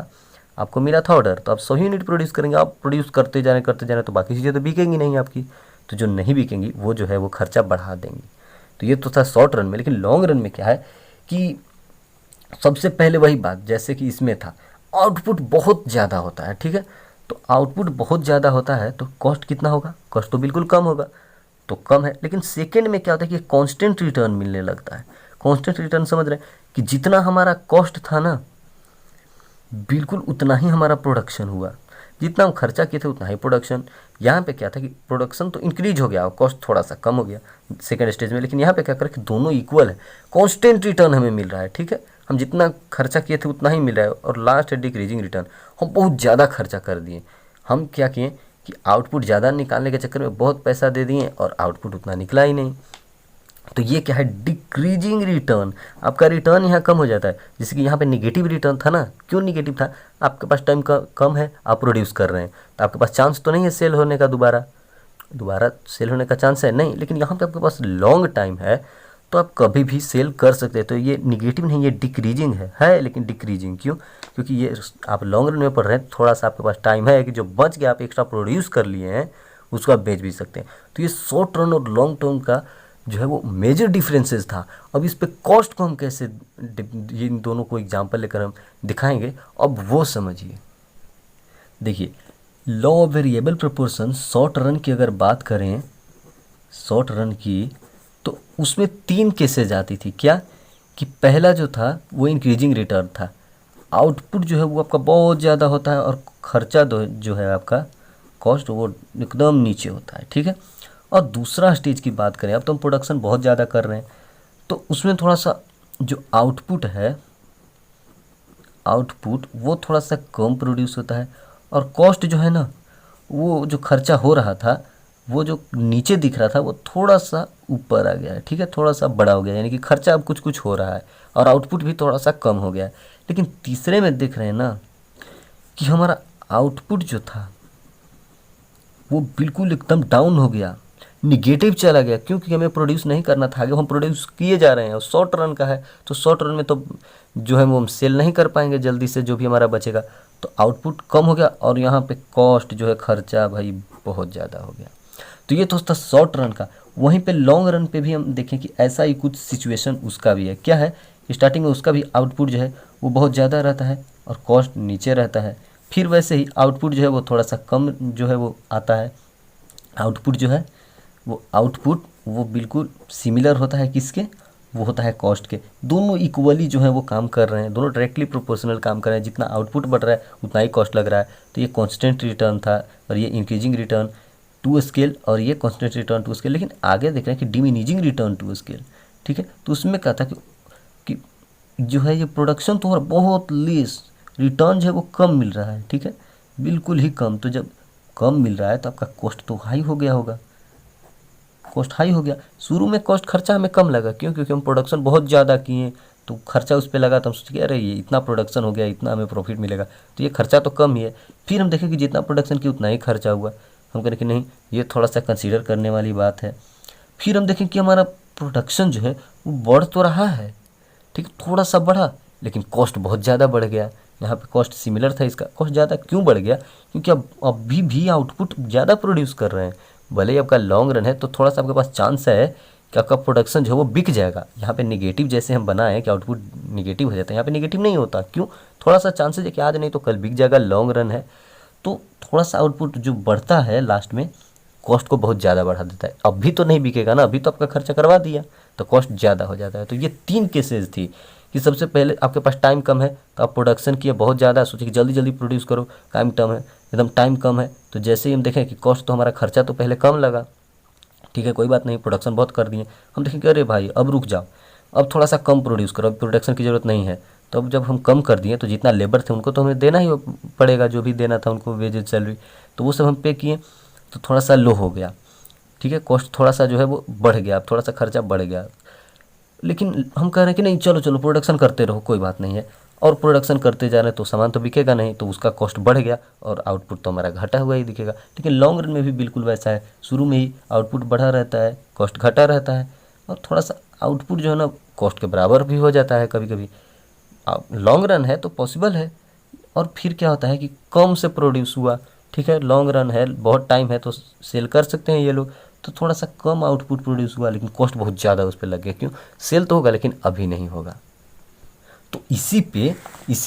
आपको मिला था ऑर्डर, तो आप 100 यूनिट प्रोड्यूस करेंगे, आप प्रोड्यूस करते जा रहे हैं, तो बाकी चीज़ें तो बिकेंगी नहीं आपकी, तो जो नहीं बिकेंगी वो जो है वो खर्चा बढ़ा देंगी। तो ये तो था शॉर्ट रन में। लेकिन लॉन्ग रन में क्या है कि सबसे पहले वही बात जैसे कि इसमें था, आउटपुट बहुत ज़्यादा होता है, ठीक है। तो आउटपुट बहुत ज़्यादा होता है तो कॉस्ट कितना होगा? कॉस्ट तो बिल्कुल कम होगा, तो कम है। लेकिन सेकेंड में क्या होता है कि कांस्टेंट रिटर्न मिलने लगता है। कांस्टेंट रिटर्न समझ रहे हैं कि जितना हमारा कॉस्ट था ना, बिल्कुल उतना ही हमारा प्रोडक्शन हुआ, जितना हम खर्चा किए थे उतना ही प्रोडक्शन। यहाँ पे क्या था कि प्रोडक्शन तो इंक्रीज हो गया और कॉस्ट थोड़ा सा कम हो गया सेकंड स्टेज में। लेकिन यहाँ पे क्या करें कि दोनों इक्वल है, कांस्टेंट रिटर्न हमें मिल रहा है, ठीक है। हम जितना खर्चा किए थे उतना ही मिल रहा है। और लास्ट है डिक्रीजिंग रिटर्न, हम बहुत ज़्यादा खर्चा कर दिए। हम क्या किए कि आउटपुट ज़्यादा निकालने के चक्कर में बहुत पैसा दे दिए और आउटपुट उतना निकला ही नहीं। तो ये क्या है? Decreasing return. आपका रिटर्न यहाँ कम हो जाता है, जैसे कि यहाँ पे निगेटिव रिटर्न था ना। क्यों निगेटिव था? आपके पास टाइम कम है, आप प्रोड्यूस कर रहे हैं, तो आपके पास चांस तो नहीं है सेल होने का, दोबारा सेल होने का चांस है नहीं। लेकिन यहाँ पे आपके पास लॉन्ग टाइम है तो आप कभी भी सेल कर सकते हैं। तो ये निगेटिव नहीं, ये डिक्रीजिंग है लेकिन डिक्रीजिंग क्यों? क्योंकि ये आप लॉन्ग रन में पढ़ रहे हैं, थोड़ा सा आपके पास टाइम है कि जो बच गया आप एक्स्ट्रा प्रोड्यूस कर लिए हैं उसको आप बेच भी सकते हैं। तो ये शॉर्ट रन और लॉन्ग टर्म का जो है वो मेजर डिफरेंसेस था। अब इस पे कॉस्ट को हम कैसे, इन दोनों को एग्जांपल लेकर हम दिखाएंगे, अब वो समझिए। देखिए, law of variable proportion short run की अगर बात करें, शॉर्ट रन की, तो उसमें 3 केसेज आती थी। क्या कि पहला जो था वो इंक्रीजिंग रिटर्न था, आउटपुट जो है वो आपका बहुत ज़्यादा होता है और खर्चा जो है आपका कॉस्ट वो एकदम नीचे होता है, ठीक है। और दूसरा स्टेज की बात करें, अब तो हम प्रोडक्शन बहुत ज़्यादा कर रहे हैं, तो उसमें थोड़ा सा जो आउटपुट है, आउटपुट वो थोड़ा सा कम प्रोड्यूस होता है और कॉस्ट जो है ना, वो जो खर्चा हो रहा था, वो जो नीचे दिख रहा था वो थोड़ा सा ऊपर आ गया है, ठीक है, थोड़ा सा बड़ा हो गया, यानी कि खर्चा अब कुछ कुछ हो रहा है और आउटपुट भी थोड़ा सा कम हो गया है। लेकिन तीसरे में देख रहे हैं ना कि हमारा आउटपुट जो था वो बिल्कुल एकदम डाउन हो गया, निगेटिव चला गया। क्योंकि हमें प्रोड्यूस नहीं करना था, आगे हम प्रोड्यूस किए जा रहे हैं और शॉर्ट रन का है, तो शॉर्ट रन में तो जो है वो हम सेल नहीं कर पाएंगे जल्दी से, जो भी हमारा बचेगा। तो आउटपुट कम हो गया और यहाँ पे कॉस्ट जो है, खर्चा भाई बहुत ज़्यादा हो गया। तो ये तो था शॉर्ट रन का। वहीं पे लॉन्ग रन पे भी हम देखें कि ऐसा ही कुछ सिचुएशन उसका भी है। क्या है? स्टार्टिंग में उसका भी आउटपुट जो है वो बहुत ज़्यादा रहता है और कॉस्ट नीचे रहता है। फिर वैसे ही आउटपुट जो है वो थोड़ा सा कम जो है वो आता है। आउटपुट जो है वो आउटपुट वो बिल्कुल सिमिलर होता है किसके? वो होता है कॉस्ट के। दोनों इक्वली जो है वो काम कर रहे हैं, दोनों डायरेक्टली प्रोपोर्शनल काम कर रहे हैं। जितना आउटपुट बढ़ रहा है उतना ही कॉस्ट लग रहा है। तो ये कांस्टेंट रिटर्न था और ये इंक्रीजिंग रिटर्न टू स्केल और ये कांस्टेंट रिटर्न टू स्केल। लेकिन आगे देख रहे हैं कि डिमिनिजिंग रिटर्न टू स्केल, ठीक है। तो उसमें क्या था कि जो है ये प्रोडक्शन तो बहुत लेस, रिटर्न जो है वो कम मिल रहा है, ठीक है, बिल्कुल ही कम। तो जब कम मिल रहा है तो आपका कॉस्ट तो हाई हो गया होगा, कॉस्ट हाई हो गया। शुरू में कॉस्ट खर्चा हमें कम लगा, क्यों? क्योंकि हम प्रोडक्शन बहुत ज़्यादा किए तो खर्चा उस पर लगा, तो हम सोचे अरे ये इतना प्रोडक्शन हो गया, इतना हमें प्रॉफिट मिलेगा, तो ये खर्चा तो कम ही है। फिर हम देखें कि जितना प्रोडक्शन किया उतना ही खर्चा हुआ, हम कहें कि नहीं ये थोड़ा सा कंसीडर करने वाली बात है। फिर हम देखें कि हमारा प्रोडक्शन जो है वो बढ़ तो रहा है, ठीक, थोड़ा सा बढ़ा, लेकिन कॉस्ट बहुत ज़्यादा बढ़ गया। यहाँ पे कॉस्ट सिमिलर था, इसका कॉस्ट ज़्यादा क्यों बढ़ गया? क्योंकि अब अभी भी आउटपुट ज़्यादा प्रोड्यूस कर रहे हैं। भले ही आपका लॉन्ग रन है तो थोड़ा सा आपके पास चांस है कि आपका प्रोडक्शन जो है वो बिक जाएगा। यहाँ पे निगेटिव जैसे हम बनाए कि आउटपुट निगेटिव हो जाता है, यहाँ पे निगेटिव नहीं होता। क्यों? थोड़ा सा चांसेस है कि आज नहीं तो कल बिक जाएगा, लॉन्ग रन है। तो थोड़ा सा आउटपुट जो बढ़ता है लास्ट में कॉस्ट को बहुत ज़्यादा बढ़ा देता है। अभी तो नहीं बिकेगा ना, अभी तो आपका खर्चा करवा दिया तो कॉस्ट ज़्यादा हो जाता है। तो ये 3 केसेस थी कि सबसे पहले आपके पास टाइम कम है तो आप प्रोडक्शन किए बहुत ज़्यादा, सोचे कि जल्दी जल्दी प्रोड्यूस करो, टाइम कम है, एकदम टाइम कम है, तो जैसे ही हम देखें कि कॉस्ट तो हमारा खर्चा तो पहले कम लगा, ठीक है कोई बात नहीं, प्रोडक्शन बहुत कर दिए, हम देखें कि अरे भाई अब रुक जाओ, अब थोड़ा सा कम प्रोड्यूस करो, अब प्रोडक्शन की ज़रूरत नहीं है। तो अब जब हम कम कर दिए तो जितना लेबर थे उनको तो हमें देना ही पड़ेगा, जो भी देना था उनको वेजेज सैलरी, तो वो सब हम पे किए, तो थोड़ा सा लो हो गया, ठीक है, कॉस्ट थोड़ा सा जो है वो बढ़ गया, अब थोड़ा सा खर्चा बढ़ गया। लेकिन हम कह रहे हैं कि नहीं चलो चलो प्रोडक्शन करते रहो, कोई बात नहीं है, और प्रोडक्शन करते जा रहे हैं तो सामान तो बिकेगा नहीं, तो उसका कॉस्ट बढ़ गया और आउटपुट तो हमारा घटा हुआ ही दिखेगा। लेकिन लॉन्ग रन में भी बिल्कुल वैसा है, शुरू में ही आउटपुट बढ़ा रहता है, कॉस्ट घटा रहता है, और थोड़ा सा आउटपुट जो है ना कॉस्ट के बराबर भी हो जाता है कभी कभी। लॉन्ग रन है तो पॉसिबल है। और फिर क्या होता है कि कम से प्रोड्यूस हुआ, ठीक है, लॉन्ग रन है, बहुत टाइम है तो सेल कर सकते हैं ये लोग, तो थोड़ा सा कम आउटपुट प्रोड्यूस हुआ लेकिन कॉस्ट बहुत ज़्यादा उस पर लग गया, क्यों, सेल तो होगा लेकिन अभी नहीं होगा। तो इसी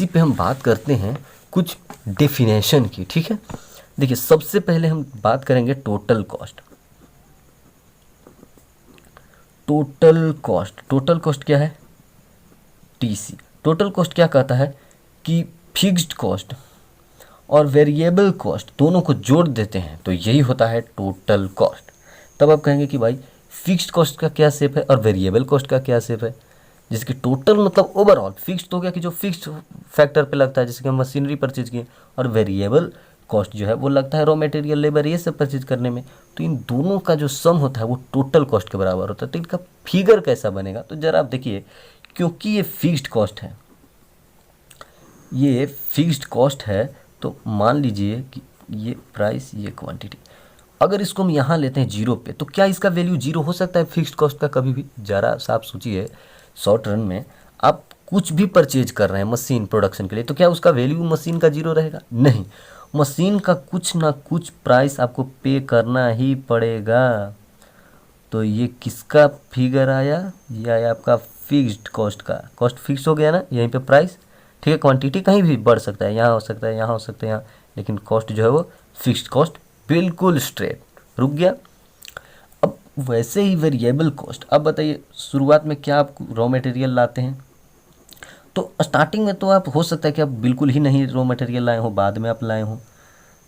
पे हम बात करते हैं कुछ डेफिनेशन की, ठीक है। देखिए सबसे पहले हम बात करेंगे टोटल कॉस्ट। टोटल कॉस्ट क्या है, टीसी। टोटल कॉस्ट क्या कहता है कि फिक्स्ड कॉस्ट और वेरिएबल कॉस्ट दोनों को जोड़ देते हैं तो यही होता है टोटल कॉस्ट। तब आप कहेंगे कि भाई फिक्स्ड कॉस्ट का क्या शेप है और वेरिएबल कॉस्ट का क्या शेप है। जैसे कि टोटल मतलब ओवरऑल, फिक्स्ड तो हो गया कि जो फिक्स्ड फैक्टर पे लगता है, जैसे कि हम मशीनरी परचेज किए, और वेरिएबल कॉस्ट जो है वो लगता है रॉ मटेरियल, लेबर, ये सब परचेज करने में। तो इन दोनों का जो सम होता है वो टोटल कॉस्ट के बराबर होता है। तो इनका फिगर कैसा बनेगा, तो जरा आप देखिए, क्योंकि ये फिक्स्ड कॉस्ट है, ये फिक्स्ड कॉस्ट है, तो मान लीजिए कि ये प्राइस, ये क्वांटिटी, अगर इसको हम यहाँ लेते हैं जीरो पे, तो क्या इसका वैल्यू जीरो हो सकता है फिक्स्ड कॉस्ट का कभी भी। ज़रा साफ सोचिए, शॉर्ट रन में आप कुछ भी परचेज कर रहे हैं मशीन प्रोडक्शन के लिए, तो क्या उसका वैल्यू मशीन का जीरो रहेगा, नहीं, मशीन का कुछ ना कुछ प्राइस आपको पे करना ही पड़ेगा। तो ये किसका फिगर आया, ये आया आपका फिक्स्ड कॉस्ट का। कॉस्ट फिक्स हो गया ना, यहीं पे प्राइस, ठीक है, क्वांटिटी कहीं भी बढ़ सकता है, यहाँ हो सकता है, यहाँ हो सकता है, यहाँ, लेकिन कॉस्ट जो है वो फिक्स्ड कॉस्ट बिल्कुल स्ट्रेट रुक गया। अब वैसे ही वेरिएबल कॉस्ट, अब बताइए शुरुआत में क्या आप रॉ मटेरियल लाते हैं, तो स्टार्टिंग में तो आप हो सकता है कि आप बिल्कुल ही नहीं रॉ मटेरियल लाए हो, बाद में आप लाए हो।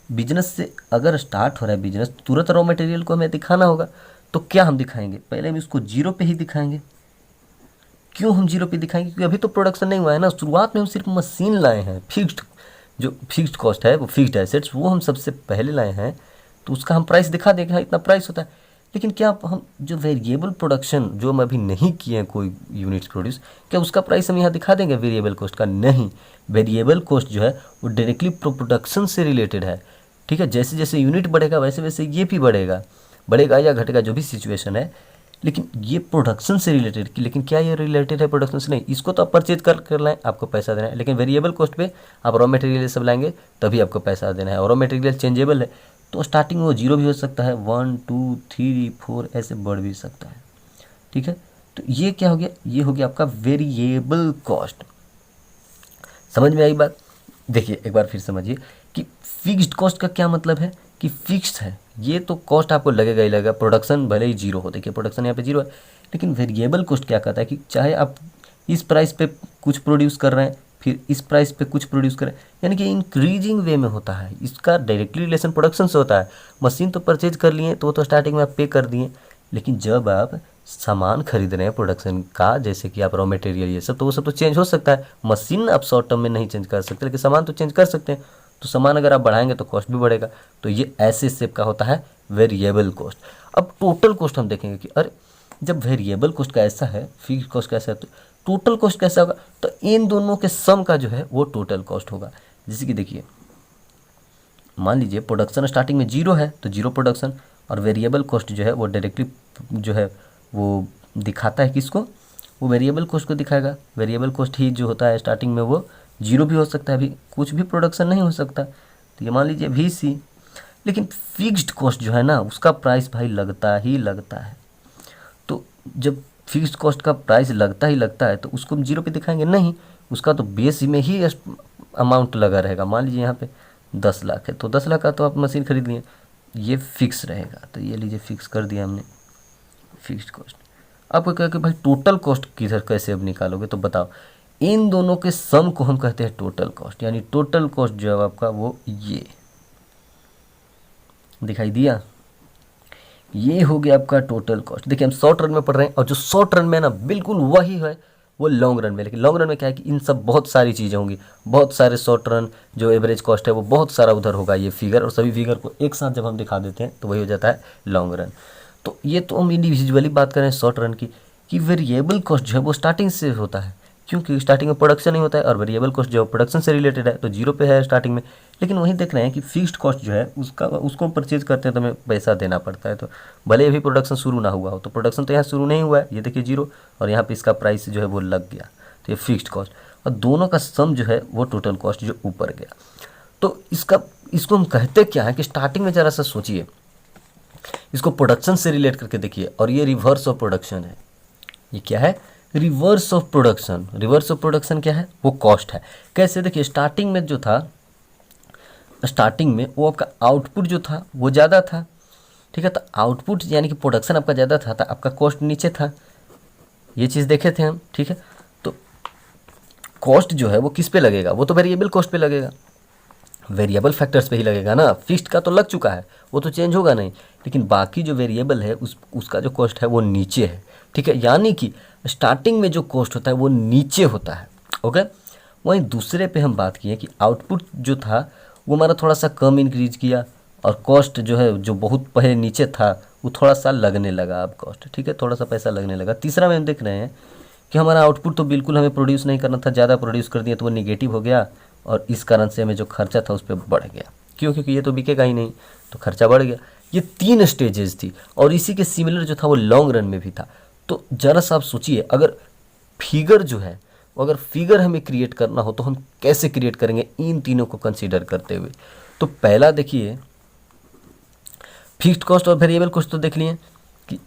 बिजनेस से अगर स्टार्ट हो रहा है बिजनेस, तुरंत रॉ मटेरियल को हमें दिखाना होगा, तो क्या हम दिखाएंगे, पहले हम इसको जीरो पे ही दिखाएंगे। क्यों हम जीरो पे दिखाएंगे, क्योंकि अभी तो प्रोडक्शन नहीं हुआ है ना, शुरुआत में हम सिर्फ मशीन लाए हैं, फिक्स्ड, जो फिक्स्ड कॉस्ट है वो फिक्स्ड एसेट्स वो हम सबसे पहले लाए हैं, तो उसका हम प्राइस दिखा देंगे, हाँ इतना प्राइस होता है। लेकिन क्या हम जो वेरिएबल प्रोडक्शन जो हम अभी नहीं किए हैं कोई यूनिट्स प्रोड्यूस, क्या उसका प्राइस हम यहाँ दिखा देंगे वेरिएबल कॉस्ट का, नहीं। वेरिएबल कॉस्ट जो है वो डायरेक्टली प्रोडक्शन से रिलेटेड है, ठीक है, जैसे जैसे यूनिट बढ़ेगा वैसे वैसे ये भी बढ़ेगा, बढ़ेगा या घटेगा जो भी सिचुएशन है, लेकिन ये प्रोडक्शन से रिलेटेड की, लेकिन क्या ये रिलेटेड है प्रोडक्शन से, नहीं, इसको तो आप परचेज कर लाएं, आपको पैसा देना है, लेकिन वेरिएबल कॉस्ट पे आप रॉ मटेरियल सब लाएंगे तभी आपको पैसा देना है, और रॉ मटेरियल चेंजेबल है, तो स्टार्टिंग में वो जीरो भी हो सकता है, 1 2 3 4 ऐसे बढ़ भी सकता है, ठीक है। तो ये क्या हो गया, ये हो गया आपका वेरिएबल कॉस्ट। समझ में आई बात। देखिए एक बार फिर समझिए कि फिक्स्ड कॉस्ट का क्या मतलब है कि फिक्स्ड है, ये तो कॉस्ट आपको लगेगा ही लगेगा, प्रोडक्शन भले ही जीरो हो, देखिए प्रोडक्शन यहाँ पे जीरो है, लेकिन वेरिएबल कॉस्ट क्या कहता है कि चाहे आप इस प्राइस पे कुछ प्रोड्यूस कर रहे हैं, फिर इस प्राइस पे कुछ प्रोड्यूस करें, यानी कि इंक्रीजिंग वे में होता है, इसका डायरेक्टली रिलेशन प्रोडक्शन से होता है। मशीन तो परचेज कर लिए तो वो तो स्टार्टिंग में आप पे कर दिए, लेकिन जब आप सामान खरीद रहे हैं प्रोडक्शन का, जैसे कि आप रॉ मटेरियल ये सब, तो वो सब तो चेंज हो सकता है, मशीन आप शॉर्ट टर्म में नहीं चेंज कर सकते, लेकिन सामान तो चेंज कर सकते हैं, तो सामान अगर आप बढ़ाएंगे तो कॉस्ट भी बढ़ेगा, तो ये ऐसे शेप का होता है वेरिएबल कॉस्ट। अब टोटल कॉस्ट हम देखेंगे कि अरे जब वेरिएबल कॉस्ट का ऐसा है, फिक्स्ड कॉस्ट का ऐसा है, तो टोटल कॉस्ट कैसा होगा, तो इन दोनों के सम का जो है वो टोटल कॉस्ट होगा। जैसे कि देखिए मान लीजिए प्रोडक्शन स्टार्टिंग में जीरो है तो जीरो प्रोडक्शन, और वेरिएबल कॉस्ट जो है वो डायरेक्टली जो है वो दिखाता है किसको, वो वेरिएबल कॉस्ट को दिखाएगा। वेरिएबल कॉस्ट ही जो होता है स्टार्टिंग में वो जीरो भी हो सकता है, अभी कुछ भी प्रोडक्शन नहीं हो सकता, तो ये मान लीजिए VC। लेकिन फिक्स्ड कॉस्ट जो है ना उसका प्राइस भाई लगता ही लगता है, तो जब फिक्स्ड कॉस्ट का प्राइस लगता ही लगता है तो उसको हम जीरो पे दिखाएंगे नहीं, उसका तो बेस में ही अमाउंट लगा रहेगा। मान लीजिए यहाँ पे 10 लाख है, तो 10 लाख का तो आप मशीन खरीद लिए, ये फिक्स रहेगा, तो ये लीजिए फिक्स कर दिया हमने फिक्स्ड कॉस्ट। आपको कहा कि भाई टोटल कॉस्ट किधर कैसे अब निकालोगे, तो बताओ इन दोनों के सम को हम कहते हैं टोटल कॉस्ट, यानी टोटल कॉस्ट जो है आपका वो ये दिखाई दिया, ये हो गया आपका टोटल कॉस्ट। देखिए हम शॉर्ट रन में पढ़ रहे हैं और जो शॉर्ट रन में ना बिल्कुल वही है वो लॉन्ग रन में, लेकिन लॉन्ग रन में क्या है कि इन सब बहुत सारी चीज़ें होंगी, बहुत सारे शॉर्ट रन जो एवरेज कॉस्ट है वो बहुत सारा उधर होगा ये फिगर, और सभी फिगर को एक साथ जब हम दिखा देते हैं तो वही हो जाता है लॉन्ग रन। तो ये तो हम इंडिविजुअली बात करें शॉर्ट रन की, कि वेरिएबल कॉस्ट जो है वो स्टार्टिंग से होता है, क्योंकि स्टार्टिंग में प्रोडक्शन नहीं होता है, और वेरिएबल कॉस्ट जो प्रोडक्शन से रिलेटेड है तो जीरो पे है स्टार्टिंग में। लेकिन वहीं देख रहे हैं कि फिक्स्ड कॉस्ट जो है उसको परचेज करते हैं तो हमें पैसा देना पड़ता है, तो भले अभी प्रोडक्शन शुरू ना हुआ हो, तो प्रोडक्शन तो यहाँ शुरू नहीं हुआ है, ये देखिए जीरो, और यहाँ पे इसका प्राइस जो है वो लग गया, तो ये फिक्स्ड कॉस्ट, और दोनों का सम जो है वो टोटल कॉस्ट जो ऊपर गया। तो इसको हम कहते क्या है कि स्टार्टिंग में ज़रा सा सोचिए, इसको प्रोडक्शन से रिलेट करके देखिए, और ये रिवर्स ऑफ प्रोडक्शन है। ये क्या है? Reverse of production. Reverse of production क्या है? वो कॉस्ट है। कैसे? देखिए स्टार्टिंग में जो था, स्टार्टिंग में वो आपका आउटपुट जो था वो ज़्यादा था, ठीक है, तो आउटपुट यानी कि प्रोडक्शन आपका ज़्यादा था तो आपका कॉस्ट नीचे था, ये चीज़ देखे थे हम, ठीक है। तो कॉस्ट जो है वो किस पे लगेगा? वो तो वेरिएबल कॉस्ट पे लगेगा, वेरिएबल फैक्टर्स पे ही लगेगा ना, फिक्स्ड का तो लग चुका है, वो तो चेंज होगा नहीं, लेकिन बाकी जो वेरिएबल है उसका जो कॉस्ट है वो नीचे है, ठीक है, यानी कि स्टार्टिंग में जो कॉस्ट होता है वो नीचे होता है, ओके। वहीं दूसरे पे हम बात किए कि आउटपुट जो था वो हमारा थोड़ा सा कम इंक्रीज किया, और कॉस्ट जो है जो बहुत पहले नीचे था वो थोड़ा सा लगने लगा अब कॉस्ट, ठीक है, थोड़ा सा पैसा लगने लगा। तीसरा में हम देख रहे हैं कि हमारा आउटपुट तो बिल्कुल हमें प्रोड्यूस नहीं करना था, ज़्यादा प्रोड्यूस कर दिया तो वो निगेटिव हो गया, और इस कारण से हमें जो खर्चा था उस पर बढ़ गया। क्यों? क्योंकि ये तो बिकेगा ही नहीं, तो खर्चा बढ़ गया। ये 3 स्टेजेस थी, और इसी के सिमिलर जो था वो लॉन्ग रन में भी था। तो ज़रा सा आप सोचिए, अगर फिगर जो है वो अगर फिगर हमें क्रिएट करना हो तो हम कैसे क्रिएट करेंगे इन तीनों को कंसीडर करते हुए। तो पहला देखिए, फिक्स्ड कॉस्ट और वेरिएबल कॉस्ट तो देख लिए कि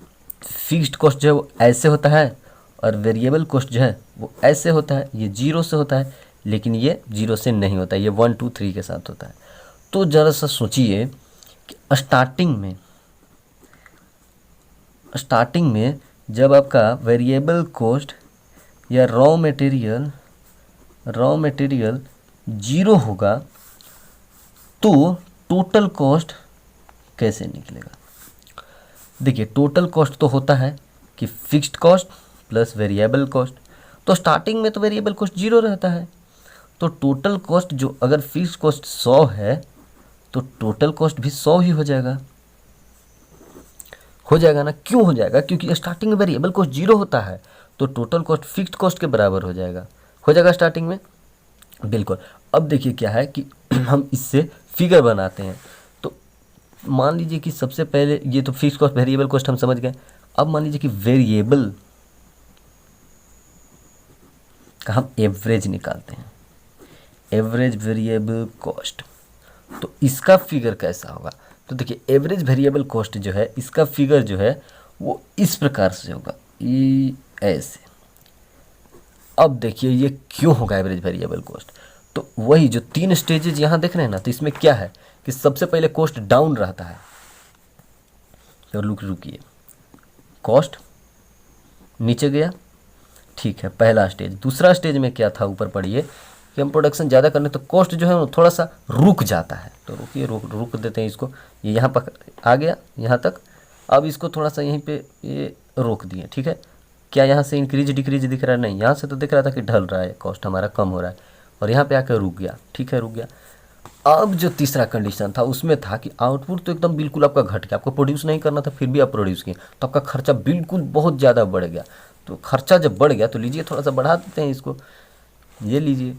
फिक्स्ड कॉस्ट जो है वो ऐसे होता है, और वेरिएबल कॉस्ट जो है वो ऐसे होता है, ये जीरो से होता है, लेकिन ये जीरो से नहीं होता, ये 1 2 3 के साथ होता है। तो ज़रा सा सोचिए कि स्टार्टिंग में जब आपका वेरिएबल कॉस्ट या रॉ मटेरियल जीरो होगा तो टोटल कॉस्ट कैसे निकलेगा? देखिए टोटल कॉस्ट तो होता है कि fixed cost plus variable cost, तो स्टार्टिंग में तो वेरिएबल कॉस्ट जीरो रहता है, तो टोटल कॉस्ट जो अगर फिक्स्ड कॉस्ट 100 है तो टोटल कॉस्ट भी 100 ही हो जाएगा ना। क्यों हो जाएगा? क्योंकि स्टार्टिंग में वेरिएबल कॉस्ट जीरो होता है, तो टोटल कॉस्ट फिक्स्ड कॉस्ट के बराबर हो जाएगा स्टार्टिंग में, बिल्कुल। अब देखिए क्या है कि हम इससे फिगर बनाते हैं, तो मान लीजिए कि सबसे पहले ये तो फिक्स्ड कॉस्ट वेरिएबल कॉस्ट हम समझ गए। अब मान लीजिए कि वेरिएबल का हम एवरेज निकालते हैं, एवरेज वेरिएबल कॉस्ट, तो इसका फिगर कैसा होगा? तो देखिए एवरेज वेरिएबल कॉस्ट जो है इसका फिगर जो है वो इस प्रकार से होगा, ऐसे। अब देखिए ये क्यों होगा एवरेज वेरिएबल कॉस्ट? तो वही जो 3 स्टेजेज यहाँ देख रहे हैं ना, तो इसमें क्या है कि सबसे पहले कॉस्ट डाउन रहता है, तो रुकिए, कॉस्ट नीचे गया, ठीक है, पहला स्टेज। दूसरा स्टेज में क्या था, ऊपर पढ़िए कि हम प्रोडक्शन ज़्यादा करने तो कॉस्ट जो है वो थोड़ा सा रुक जाता है, तो रुकिए, रुक देते हैं इसको, ये यहाँ पर आ गया यहाँ तक। अब इसको थोड़ा सा यहीं पे ये रोक दिए, ठीक है। क्या यहाँ से इंक्रीज डिक्रीज दिख रहा है? नहीं, यहाँ से तो दिख रहा था कि ढल रहा है, कॉस्ट हमारा कम हो रहा है, और यहाँ पे आकर रुक गया, ठीक है, रुक गया। अब जो तीसरा कंडीशन था उसमें था कि आउटपुट तो एकदम बिल्कुल आपका घट गया, आपको प्रोड्यूस नहीं करना था फिर भी आप प्रोड्यूस किए, तो आपका खर्चा बिल्कुल बहुत ज़्यादा बढ़ गया। तो खर्चा जब बढ़ गया तो लीजिए थोड़ा सा बढ़ा देते हैं इसको, ये लीजिए,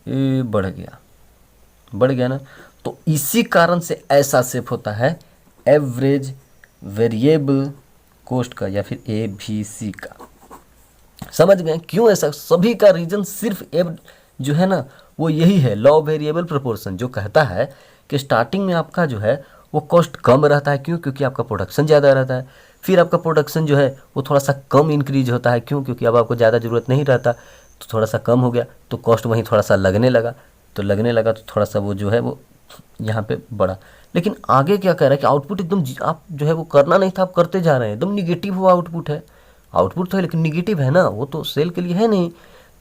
ये बढ़ गया ना। तो इसी कारण से ऐसा शेप होता है एवरेज वेरिएबल कॉस्ट का, या फिर ABC का। समझ गए क्यों ऐसा? सभी का रीजन सिर्फ जो है ना वो यही है, लॉ वेरिएबल प्रोपोर्शन, जो कहता है कि स्टार्टिंग में आपका जो है वो कॉस्ट कम रहता है। क्यों? क्योंकि आपका प्रोडक्शन ज़्यादा रहता है। फिर आपका प्रोडक्शन जो है वो थोड़ा सा कम इंक्रीज होता है। क्यों? क्योंकि अब आपको ज़्यादा ज़रूरत नहीं रहता, तो थोड़ा सा कम हो गया, तो कॉस्ट वहीं थोड़ा सा लगने लगा, तो थोड़ा सा वो जो है वो यहाँ पे बढ़ा। लेकिन आगे क्या कह रहा है कि आउटपुट एकदम आप जो है वो करना नहीं था, आप करते जा रहे हैं, एकदम निगेटिव हुआ आउटपुट है। आउटपुट तो है लेकिन निगेटिव है ना, वो तो सेल के लिए है नहीं।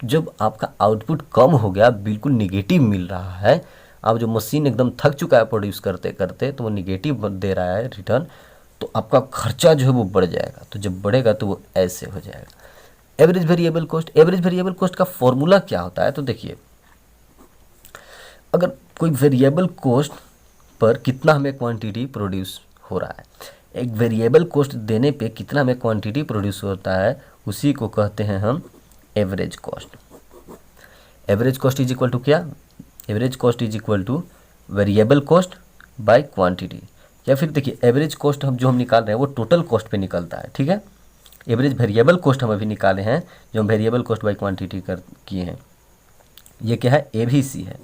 जब आपका आउटपुट कम हो गया, बिल्कुल निगेटिव मिल रहा है, अब जो मशीन एकदम थक चुका है प्रोड्यूस करते करते, तो वो निगेटिव दे रहा है रिटर्न, तो आपका खर्चा जो है वो बढ़ जाएगा। तो जब बढ़ेगा तो वो ऐसे हो जाएगा। Average variable cost, average variable cost का फॉर्मूला क्या होता है? तो देखिए, अगर कोई वेरिएबल कॉस्ट पर कितना हमें क्वांटिटी प्रोड्यूस हो रहा है, एक वेरिएबल कॉस्ट देने पे कितना हमें क्वांटिटी प्रोड्यूस होता है, उसी को कहते हैं हम average cost. Average cost is equal to क्या? Average cost is equal to variable cost by quantity. या फिर देखिए, एवरेज कॉस्ट हम निकाल रहे हैं वो टोटल कॉस्ट पे निकलता है, ठीक है। एवरेज वेरिएबल कॉस्ट हम अभी निकाले हैं, जो हम वेरिएबल कॉस्ट बाय क्वांटिटी कर किए हैं। ये क्या है? एवीसी है,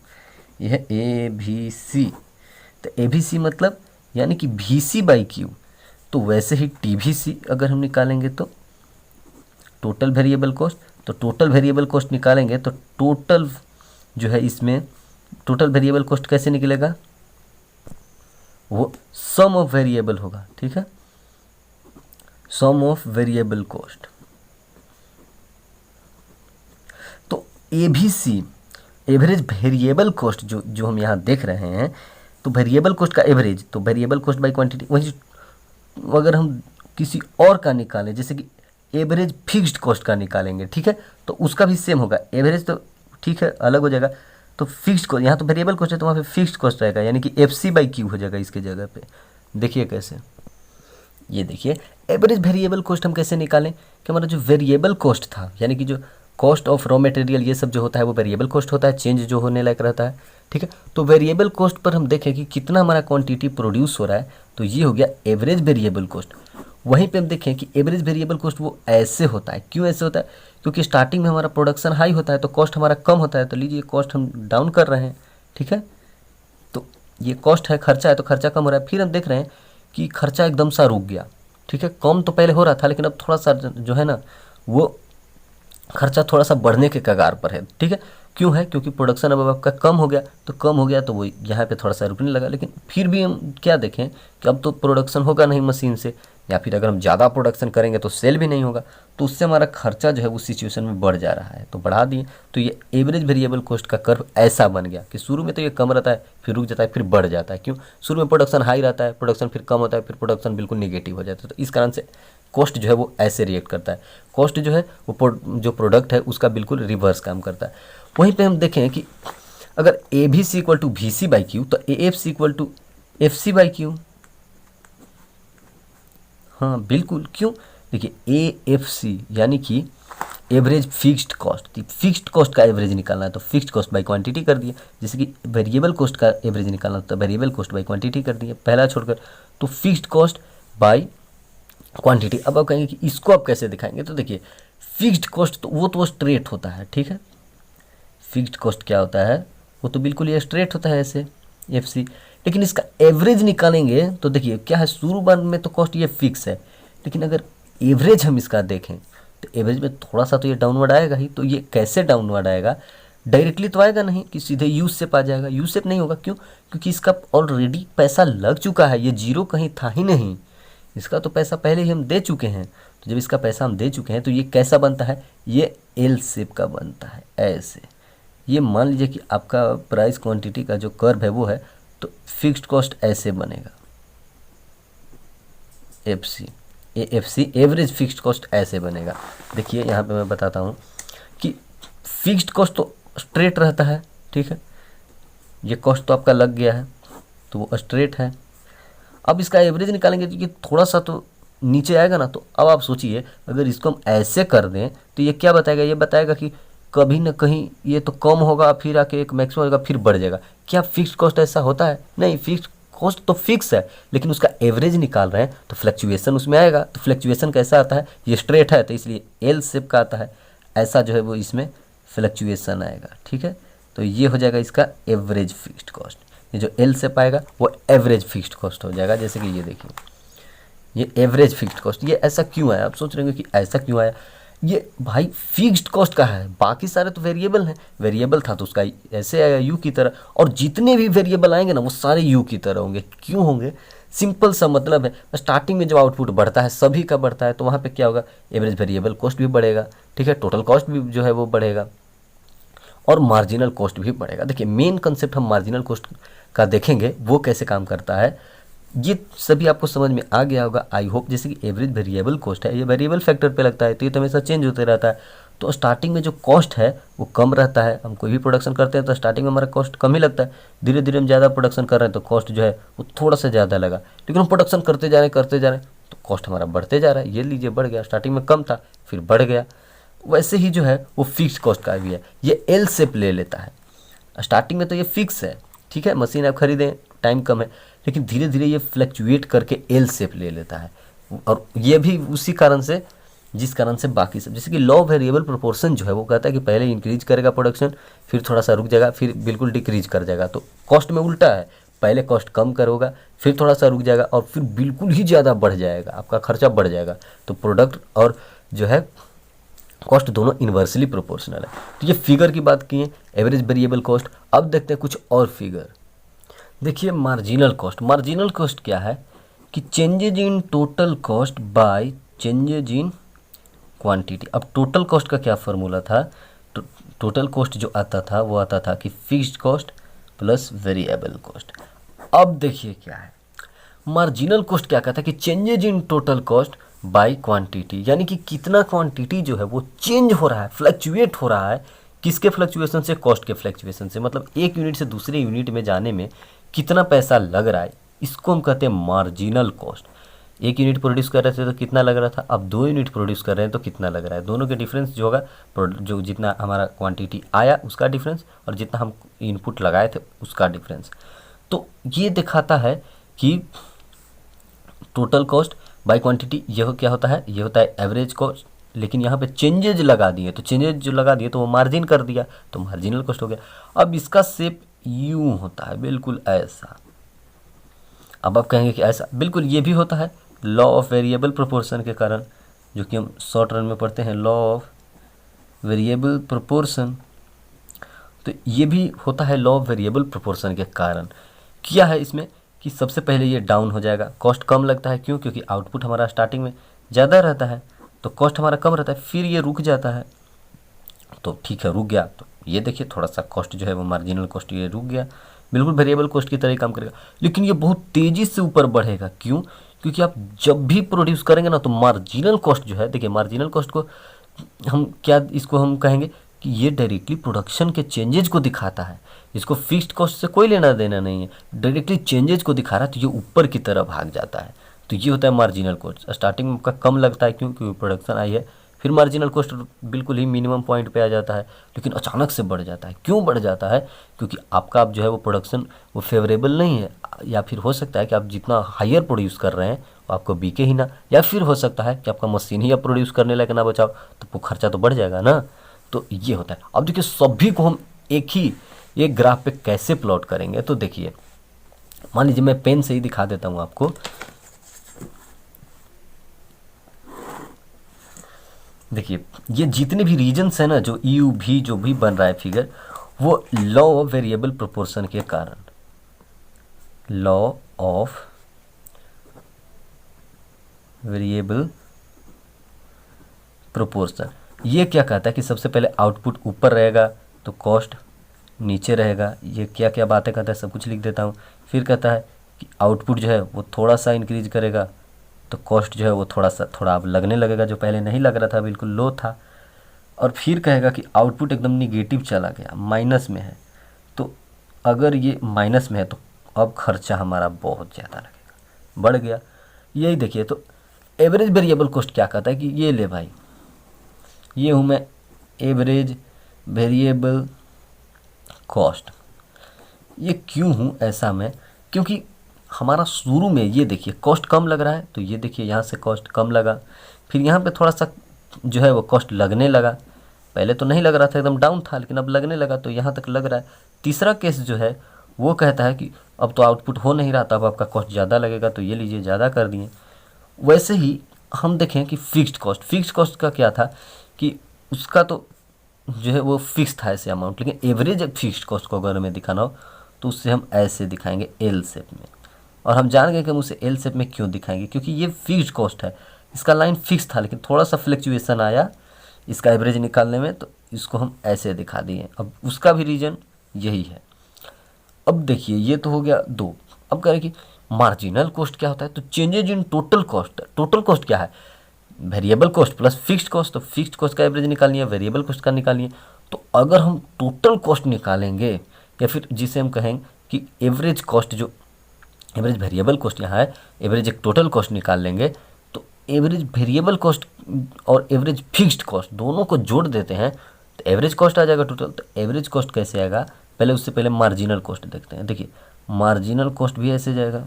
ये है एवीसी। तो एवीसी मतलब यानी कि वीसी बाई क्यू। तो वैसे ही टीवीसी अगर हम निकालेंगे तो टोटल वेरिएबल कॉस्ट, तो टोटल वेरिएबल कॉस्ट निकालेंगे तो टोटल जो है इसमें टोटल वेरिएबल कॉस्ट कैसे निकलेगा? वो सम ऑफ वेरिएबल होगा, ठीक है, सम ऑफ वेरिएबल कॉस्ट। तो एवीसी एवरेज वेरिएबल कॉस्ट जो हम यहाँ देख रहे हैं, तो वेरिएबल कॉस्ट का एवरेज, तो वेरिएबल कॉस्ट बाय क्वांटिटी। वही अगर हम किसी और का निकालें, जैसे कि एवरेज फिक्स्ड कॉस्ट का निकालेंगे, ठीक है, तो उसका भी सेम होगा। एवरेज तो ठीक है अलग हो जाएगा, तो फिक्स्ड कॉस्ट, यहाँ तो वेरिएबल कॉस्ट है तो वहाँ पे फिक्स्ड कॉस्ट रहेगा, यानी कि एफसी बाई क्यू हो जाएगा इसके जगह पे। देखिए कैसे, ये देखिए एवरेज वेरिएबल कॉस्ट हम कैसे निकालें कि हमारा जो वेरिएबल कॉस्ट था, यानी कि जो कॉस्ट ऑफ रॉ मटेरियल ये सब जो होता है वो वेरिएबल कॉस्ट होता है, चेंज जो होने लायक रहता है, ठीक है। तो वेरिएबल कॉस्ट पर हम देखें कि कितना हमारा क्वांटिटी प्रोड्यूस हो रहा है, तो ये हो गया एवरेज वेरिएबल कॉस्ट। वहीं पे हम देखें कि एवरेज वेरिएबल कॉस्ट वो ऐसे होता है। क्यों ऐसे होता है? क्योंकि स्टार्टिंग में हमारा प्रोडक्शन हाई होता है तो कॉस्ट हमारा कम होता है, तो लीजिए कॉस्ट हम डाउन कर रहे हैं, ठीक है। तो ये कॉस्ट है, खर्चा है, तो खर्चा कम हो रहा है। फिर हम देख रहे हैं कि खर्चा एकदम सा रुक गया, ठीक है, कम तो पहले हो रहा था लेकिन अब थोड़ा सा जो है ना वो खर्चा थोड़ा सा बढ़ने के कगार पर है, ठीक है। क्यों है? क्योंकि प्रोडक्शन अब आपका कम हो गया, तो कम हो गया तो वो यहाँ पे थोड़ा सा रुकने लगा। लेकिन फिर भी हम क्या देखें कि अब तो प्रोडक्शन होगा नहीं मशीन से, या फिर अगर हम ज़्यादा प्रोडक्शन करेंगे तो सेल भी नहीं होगा, तो उससे हमारा खर्चा जो है उस सिचुएशन में बढ़ जा रहा है, तो बढ़ा दिए। तो ये एवरेज वेरिएबल कॉस्ट का कर्व ऐसा बन गया कि शुरू में तो ये कम रहता है, फिर रुक जाता है, फिर बढ़ जाता है। क्यों? शुरू में प्रोडक्शन हाई रहता है, प्रोडक्शन फिर कम होता है, फिर प्रोडक्शन बिल्कुल नेगेटिव हो जाता है। तो इस कारण से कॉस्ट जो है वो ऐसे रिएक्ट करता है। कॉस्ट जो है वो जो प्रोडक्ट है उसका बिल्कुल रिवर्स काम करता है। वहीं पे हम देखें कि अगर ए भी C equal to V C by Q, तो A F C equal to F C by Q. हाँ बिल्कुल, क्यों? देखिए ए एफ सी यानी कि average fixed cost, fixed cost का एवरेज निकालना है तो फिक्स्ड कॉस्ट बाई क्वांटिटी कर दिए। जैसे कि वेरिएबल कॉस्ट का एवरेज निकालना तो वेरिएबल कॉस्ट बाई क्वांटिटी कर दिए, पहला छोड़कर। तो फिक्स्ड कॉस्ट बाई क्वांटिटी। अब आप कहेंगे कि इसको आप कैसे दिखाएंगे? तो देखिए फिक्स्ड कॉस्ट तो वो स्ट्रेट होता है, ठीक है। फिक्स्ड कॉस्ट क्या होता है? वो तो बिल्कुल ये स्ट्रेट होता है ऐसे एफ सी। लेकिन इसका एवरेज निकालेंगे तो देखिए क्या है, शुरू में तो कॉस्ट ये फिक्स है, लेकिन अगर एवरेज हम इसका देखें तो एवरेज में थोड़ा सा तो ये डाउनवर्ड आएगा ही। तो ये कैसे डाउनवर्ड आएगा? डायरेक्टली तो आएगा नहीं कि सीधे यू शेप आ जाएगा, यू शेप नहीं होगा। क्यों? क्योंकि इसका ऑलरेडी पैसा लग चुका है, ये जीरो कहीं था ही नहीं, इसका तो पैसा पहले ही हम दे चुके हैं। तो जब इसका पैसा हम दे चुके हैं तो ये कैसा बनता है? ये एल शेप का बनता है ऐसे। ये मान लीजिए कि आपका प्राइस क्वांटिटी का जो कर्व है वो है, तो फिक्स्ड कॉस्ट ऐसे बनेगा F C, F C average fixed cost ऐसे बनेगा। देखिए यहाँ पे मैं बताता हूँ कि फिक्स्ड कॉस्ट तो स्ट्रेट रहता है, ठीक है, ये कॉस्ट तो आपका लग गया है तो वो स्ट्रेट है। अब इसका एवरेज निकालेंगे तो ये थोड़ा सा तो नीचे आएगा ना। तो अब आप सोचिए अगर इसको हम ऐसे कर दें तो ये क्या बताएगा? ये बताएगा कि कभी ना कहीं ये तो कम होगा, फिर आके एक मैक्सिमम होगा, फिर बढ़ जाएगा। क्या फिक्स्ड कॉस्ट ऐसा होता है? नहीं, फिक्स्ड कॉस्ट तो फिक्स है, लेकिन उसका एवरेज निकाल रहे हैं तो फ्लक्चुएशन उसमें आएगा। तो फ्लक्चुएशन कैसा आता है? ये स्ट्रेट है तो इसलिए एल शेप का आता है, ऐसा जो है वो इसमें फ्लक्चुएशन आएगा, ठीक है। तो ये हो जाएगा इसका एवरेज फिक्स्ड कॉस्ट। ये जो एल शेप आएगा वो एवरेज फिक्स्ड कॉस्ट हो जाएगा। जैसे कि ये देखिए ये एवरेज फिक्स्ड कॉस्ट, ये ऐसा क्यों आया? आप सोच रहे होंगे कि ऐसा क्यों आया? ये भाई फिक्स्ड कॉस्ट का है, बाकी सारे तो वेरिएबल हैं। वेरिएबल था तो उसका ऐसे आया यू की तरह, और जितने भी वेरिएबल आएंगे ना वो सारे यू की तरह होंगे। क्यों होंगे? सिंपल सा मतलब है, स्टार्टिंग में जब आउटपुट बढ़ता है, सभी का बढ़ता है, तो वहाँ पे क्या होगा? एवरेज वेरिएबल कॉस्ट भी बढ़ेगा, ठीक है, टोटल कॉस्ट भी जो है वो बढ़ेगा। और मार्जिनल कॉस्ट भी बढ़ेगा। देखिए मेन कंसेप्ट हम मार्जिनल कॉस्ट का देखेंगे वो कैसे काम करता है, ये सभी आपको समझ में आ गया होगा आई होप। जैसे कि एवरेज वेरिएबल कॉस्ट है, ये वेरिएबल फैक्टर पे लगता है, तो ये तो हमेशा चेंज होते रहता है। तो स्टार्टिंग में जो कॉस्ट है वो कम रहता है। हम कोई भी प्रोडक्शन करते हैं तो स्टार्टिंग में हमारा कॉस्ट कम ही लगता है। धीरे धीरे हम ज़्यादा प्रोडक्शन कर रहे हैं तो कॉस्ट जो है वो थोड़ा सा ज़्यादा लगा, लेकिन हम प्रोडक्शन करते जा रहे हैं तो कॉस्ट हमारा बढ़ते जा रहा है। ये लीजिए बढ़ गया, स्टार्टिंग में कम था फिर बढ़ गया। वैसे ही जो है वो फिक्स कॉस्ट का भी है, ये एल शेप ले लेता है। स्टार्टिंग में तो ये फिक्स है, ठीक है, मशीन आप खरीदें टाइम कम है, लेकिन धीरे धीरे ये फ्लक्चुएट करके एल शेप ले लेता है। और ये भी उसी कारण से जिस कारण से बाकी सब, जैसे कि लॉ वेरिएबल प्रोपोर्शन जो है वो कहता है कि पहले इंक्रीज करेगा प्रोडक्शन, फिर थोड़ा सा रुक जाएगा, फिर बिल्कुल डिक्रीज कर जाएगा। तो कॉस्ट में उल्टा है, पहले कॉस्ट कम करोगा, फिर थोड़ा सा रुक जाएगा और फिर बिल्कुल ही ज़्यादा बढ़ जाएगा, आपका खर्चा बढ़ जाएगा। तो प्रोडक्ट और जो है कॉस्ट दोनों इन्वर्सली प्रोपोर्शनल है। तो ये फिगर की बात की है एवरेज वेरिएबल कॉस्ट। अब देखते हैं कुछ और फिगर। देखिए मार्जिनल कॉस्ट, मार्जिनल कॉस्ट क्या है कि changes in total cost by changes in quantity. अब टोटल कॉस्ट का क्या फार्मूला था, टोटल कॉस्ट जो आता था वो आता था कि fixed cost plus variable cost. अब देखिए क्या है, मार्जिनल कॉस्ट क्या कहता है कि changes in total cost by quantity, यानी कि कितना क्वांटिटी जो है वो चेंज हो रहा है, फ्लक्चुएट हो रहा है। किसके फ्लक्चुएशन से, कॉस्ट के फ्लक्चुएशन से। मतलब एक यूनिट से दूसरे यूनिट में जाने में कितना पैसा लग रहा है, इसको हम कहते हैं मार्जिनल कॉस्ट। एक यूनिट प्रोड्यूस कर रहे थे तो कितना लग रहा था, अब 2 यूनिट प्रोड्यूस कर रहे हैं तो कितना लग रहा है। दोनों के डिफरेंस जो होगा, जो जितना हमारा क्वांटिटी आया उसका डिफरेंस और जितना हम इनपुट लगाए थे उसका डिफरेंस। तो ये दिखाता है कि टोटल कॉस्ट बाय क्वांटिटी, यह क्या होता है, ये होता है एवरेज कॉस्ट। लेकिन यहाँ पे चेंजेज लगा दिए, तो चेंजेज जो लगा दिए तो वो मार्जिन कर दिया, तो मार्जिनल कॉस्ट हो गया। अब इसका शेप यूं होता है, बिल्कुल ऐसा। अब आप कहेंगे कि ऐसा, बिल्कुल ये भी होता है लॉ ऑफ वेरिएबल प्रोपोर्शन के कारण, जो कि हम शॉर्ट रन में पढ़ते हैं, लॉ ऑफ वेरिएबल प्रोपोर्शन। तो ये भी होता है लॉ ऑफ वेरिएबल प्रोपोर्शन के कारण। क्या है इसमें कि सबसे पहले ये डाउन हो जाएगा, कॉस्ट कम लगता है, क्यों, क्योंकि आउटपुट हमारा स्टार्टिंग में ज़्यादा रहता है तो कॉस्ट हमारा कम रहता है। फिर ये रुक जाता है, तो ठीक है रुक गया, तो ये देखिए थोड़ा सा कॉस्ट जो है वो मार्जिनल कॉस्ट ये रुक गया, बिल्कुल वेरिएबल कॉस्ट की तरह ही काम करेगा। लेकिन ये बहुत तेज़ी से ऊपर बढ़ेगा, क्यों, क्योंकि आप जब भी प्रोड्यूस करेंगे ना तो मार्जिनल कॉस्ट जो है, देखिए मार्जिनल कॉस्ट को हम क्या, इसको हम कहेंगे कि ये डायरेक्टली प्रोडक्शन के चेंजेज को दिखाता है। इसको फिक्स्ड कॉस्ट से कोई लेना देना नहीं है, डायरेक्टली चेंजेज को दिखा रहा है, तो ये ऊपर की तरफ भाग जाता है। तो ये होता है मार्जिनल कॉस्ट। स्टार्टिंग में आपका कम लगता है, क्यों, क्योंकि प्रोडक्शन आई है। फिर मार्जिनल कॉस्ट बिल्कुल ही मिनिमम पॉइंट पे आ जाता है, लेकिन अचानक से बढ़ जाता है। क्यों बढ़ जाता है, क्योंकि आपका अब जो है वो प्रोडक्शन वो फेवरेबल नहीं है, या फिर हो सकता है कि आप जितना हायर प्रोड्यूस कर रहे हैं वो आपको बिके ही ना, या फिर हो सकता है कि आपका मशीन ही आप प्रोड्यूस करने लायक ना बचाओ, तो वो खर्चा तो बढ़ जाएगा ना। तो ये होता है। अब देखिए सभी को हम एक ग्राफ पे कैसे प्लॉट करेंगे, तो देखिए मान लीजिए मैं पेन से ही दिखा देता हूँ आपको। देखिए ये जितने भी रीजन्स हैं ना, जो यू भी जो भी बन रहा है फिगर, वो लॉ ऑफ वेरिएबल प्रोपोर्शन के कारण, लॉ ऑफ वेरिएबल प्रोपोर्शन ये क्या कहता है कि सबसे पहले आउटपुट ऊपर रहेगा तो कॉस्ट नीचे रहेगा। ये क्या क्या बातें कहता है सब कुछ लिख देता हूँ। फिर कहता है कि आउटपुट जो है वो थोड़ा सा इंक्रीज करेगा तो कॉस्ट जो है वो थोड़ा अब लगने लगेगा, जो पहले नहीं लग रहा था, बिल्कुल लो था। और फिर कहेगा कि आउटपुट एकदम निगेटिव चला गया, माइनस में है, तो अगर ये माइनस में है तो अब खर्चा हमारा बहुत ज़्यादा लगेगा, बढ़ गया। यही देखिए, तो एवरेज वेरिएबल कॉस्ट क्या कहता है कि ये ले भाई, ये हूँ मैं एवरेज वेरिएबल कॉस्ट। ये क्यों हूँ ऐसा मैं, क्योंकि हमारा शुरू में ये देखिए कॉस्ट कम लग रहा है, तो ये देखिए यहाँ से कॉस्ट कम लगा, फिर यहाँ पे थोड़ा सा जो है वो कॉस्ट लगने लगा। पहले तो नहीं लग रहा था, एकदम डाउन था, लेकिन अब लगने लगा, तो यहाँ तक लग रहा है। तीसरा केस जो है वो कहता है कि अब तो आउटपुट हो नहीं रहा था, अब आपका कॉस्ट ज़्यादा लगेगा, तो ये लीजिए ज़्यादा कर दिए। वैसे ही हम देखें कि फिक्स्ड कॉस्ट का क्या था कि उसका तो जो है वो फिक्स था ऐसे अमाउंट, लेकिन एवरेज फिक्स्ड कॉस्ट को अगर हमें दिखाना हो तो उससे हम ऐसे दिखाएंगे एल शेप में। और हम जान गए कि हम उसे एल शेप में क्यों दिखाएंगे, क्योंकि ये फिक्स्ड कॉस्ट है, इसका लाइन फिक्स था, लेकिन थोड़ा सा फ्लक्चुएसन आया इसका एवरेज निकालने में, तो इसको हम ऐसे दिखा दिए। अब उसका भी रीज़न यही है। अब देखिए ये तो हो गया दो। अब कह रहे कि मार्जिनल कॉस्ट क्या होता है, तो changes in total cost. Total cost क्या है, variable cost plus fixed cost. तो फिक्स्ड कॉस्ट का एवरेज निकालनी है, वेरिएबल कॉस्ट का निकालनी है। तो अगर हम टोटल कॉस्ट निकालेंगे, या फिर जिसे हम कहेंगे कि एवरेज कॉस्ट, जो एवरेज वेरिएबल कॉस्ट यहाँ है, एवरेज एक टोटल कॉस्ट निकाल लेंगे, तो एवरेज वेरिएबल कॉस्ट और एवरेज फिक्स्ड कॉस्ट दोनों को जोड़ देते हैं तो एवरेज कॉस्ट आ जाएगा टोटल। तो एवरेज कॉस्ट कैसे आएगा, पहले उससे पहले मार्जिनल कॉस्ट देखते हैं। देखिए मार्जिनल कॉस्ट भी ऐसे जाएगा।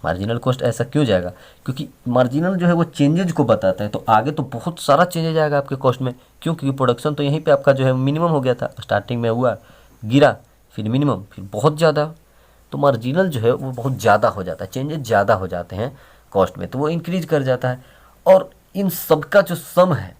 मार्जिनल कॉस्ट ऐसा क्यों जाएगा, क्योंकि मार्जिनल जो है वो चेंजेज को बताता है, तो आगे तो बहुत सारा चेंजेज आएगा आपके कॉस्ट में। क्यों, क्योंकि प्रोडक्शन तो यहीं पे आपका जो है मिनिमम हो गया था, स्टार्टिंग में हुआ, गिरा, फिर मिनिमम, फिर बहुत ज़्यादा। तो मार्जिनल जो है वो बहुत ज़्यादा हो जाता है, चेंजेस ज़्यादा हो जाते हैं कॉस्ट में, तो वो इंक्रीज कर जाता है। और इन सब का जो सम है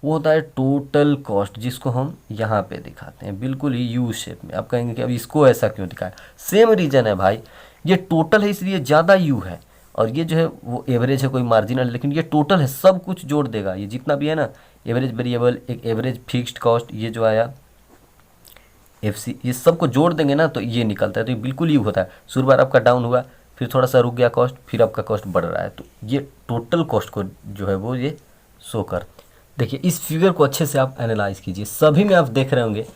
वो होता है टोटल कॉस्ट, जिसको हम यहाँ पे दिखाते हैं बिल्कुल ही यू शेप में। आप कहेंगे कि अब इसको ऐसा क्यों दिखाया, सेम रीज़न है भाई, ये टोटल है इसलिए ज़्यादा यू है, और ये जो है वो एवरेज है, कोई मार्जिनल है, लेकिन ये टोटल है, सब कुछ जोड़ देगा। ये जितना भी है ना, एवरेज वेरिएबल, एक एवरेज फिक्स्ड कॉस्ट, ये जो आया FC, ये सबको जोड़ देंगे ना तो ये निकलता है। तो ये बिल्कुल यू होता है, शुरू बार आपका डाउन हुआ, फिर थोड़ा सा रुक गया कॉस्ट, फिर आपका कॉस्ट बढ़ रहा है, तो ये टोटल कॉस्ट को जो है वो ये शो कर। देखिए इस फिगर को अच्छे से आप एनालाइज कीजिए, सभी में आप देख रहे होंगे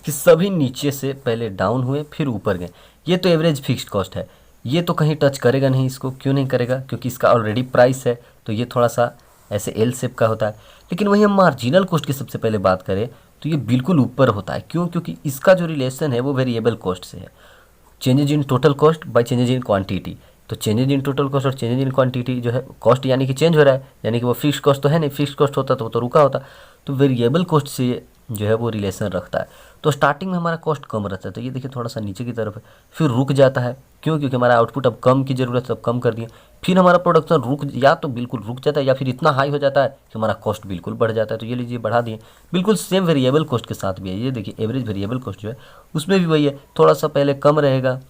कि सभी नीचे से पहले डाउन हुए फिर ऊपर गए। ये तो एवरेज फिक्स्ड कॉस्ट है, ये तो कहीं टच करेगा नहीं इसको। क्यों नहीं करेगा, क्योंकि इसका ऑलरेडी प्राइस है, तो ये थोड़ा सा ऐसे एल शेप का होता है। लेकिन वहीं हम मार्जिनल कॉस्ट की सबसे पहले बात करें तो ये बिल्कुल ऊपर होता है। क्यों, क्योंकि इसका जो रिलेशन है वो वेरिएबल कॉस्ट से है, changes in total cost by changes in quantity. तो चेंजेज इन टोटल कॉस्ट और चेंजेज इन क्वांटिटी जो है, कॉस्ट यानी कि चेंज हो रहा है, यानी कि वो फिक्स कॉस्ट तो है नहीं, फिक्स कॉस्ट होता तो वो तो रुका होता। तो वेरिएबल कॉस्ट से जो है वो रिलेशन रखता है। तो स्टार्टिंग में हमारा कॉस्ट कम रहता है, तो ये देखिए थोड़ा सा नीचे की तरफ है, फिर रुक जाता है। क्यों, क्योंकि हमारा आउटपुट अब कम की ज़रूरत है, अब कम कर दिए। फिर हमारा प्रोडक्शन रुक, या तो बिल्कुल रुक जाता है, या फिर इतना हाई हो जाता है कि हमारा कॉस्ट बिल्कुल बढ़ जाता है। तो ये लीजिए बढ़ा दिए। बिल्कुल सेम वेरिएबल कॉस्ट के साथ भी है, ये देखिए एवरेज वेरिएबल कॉस्ट जो है उसमें भी वही है, थोड़ा सा पहले कम रहेगा,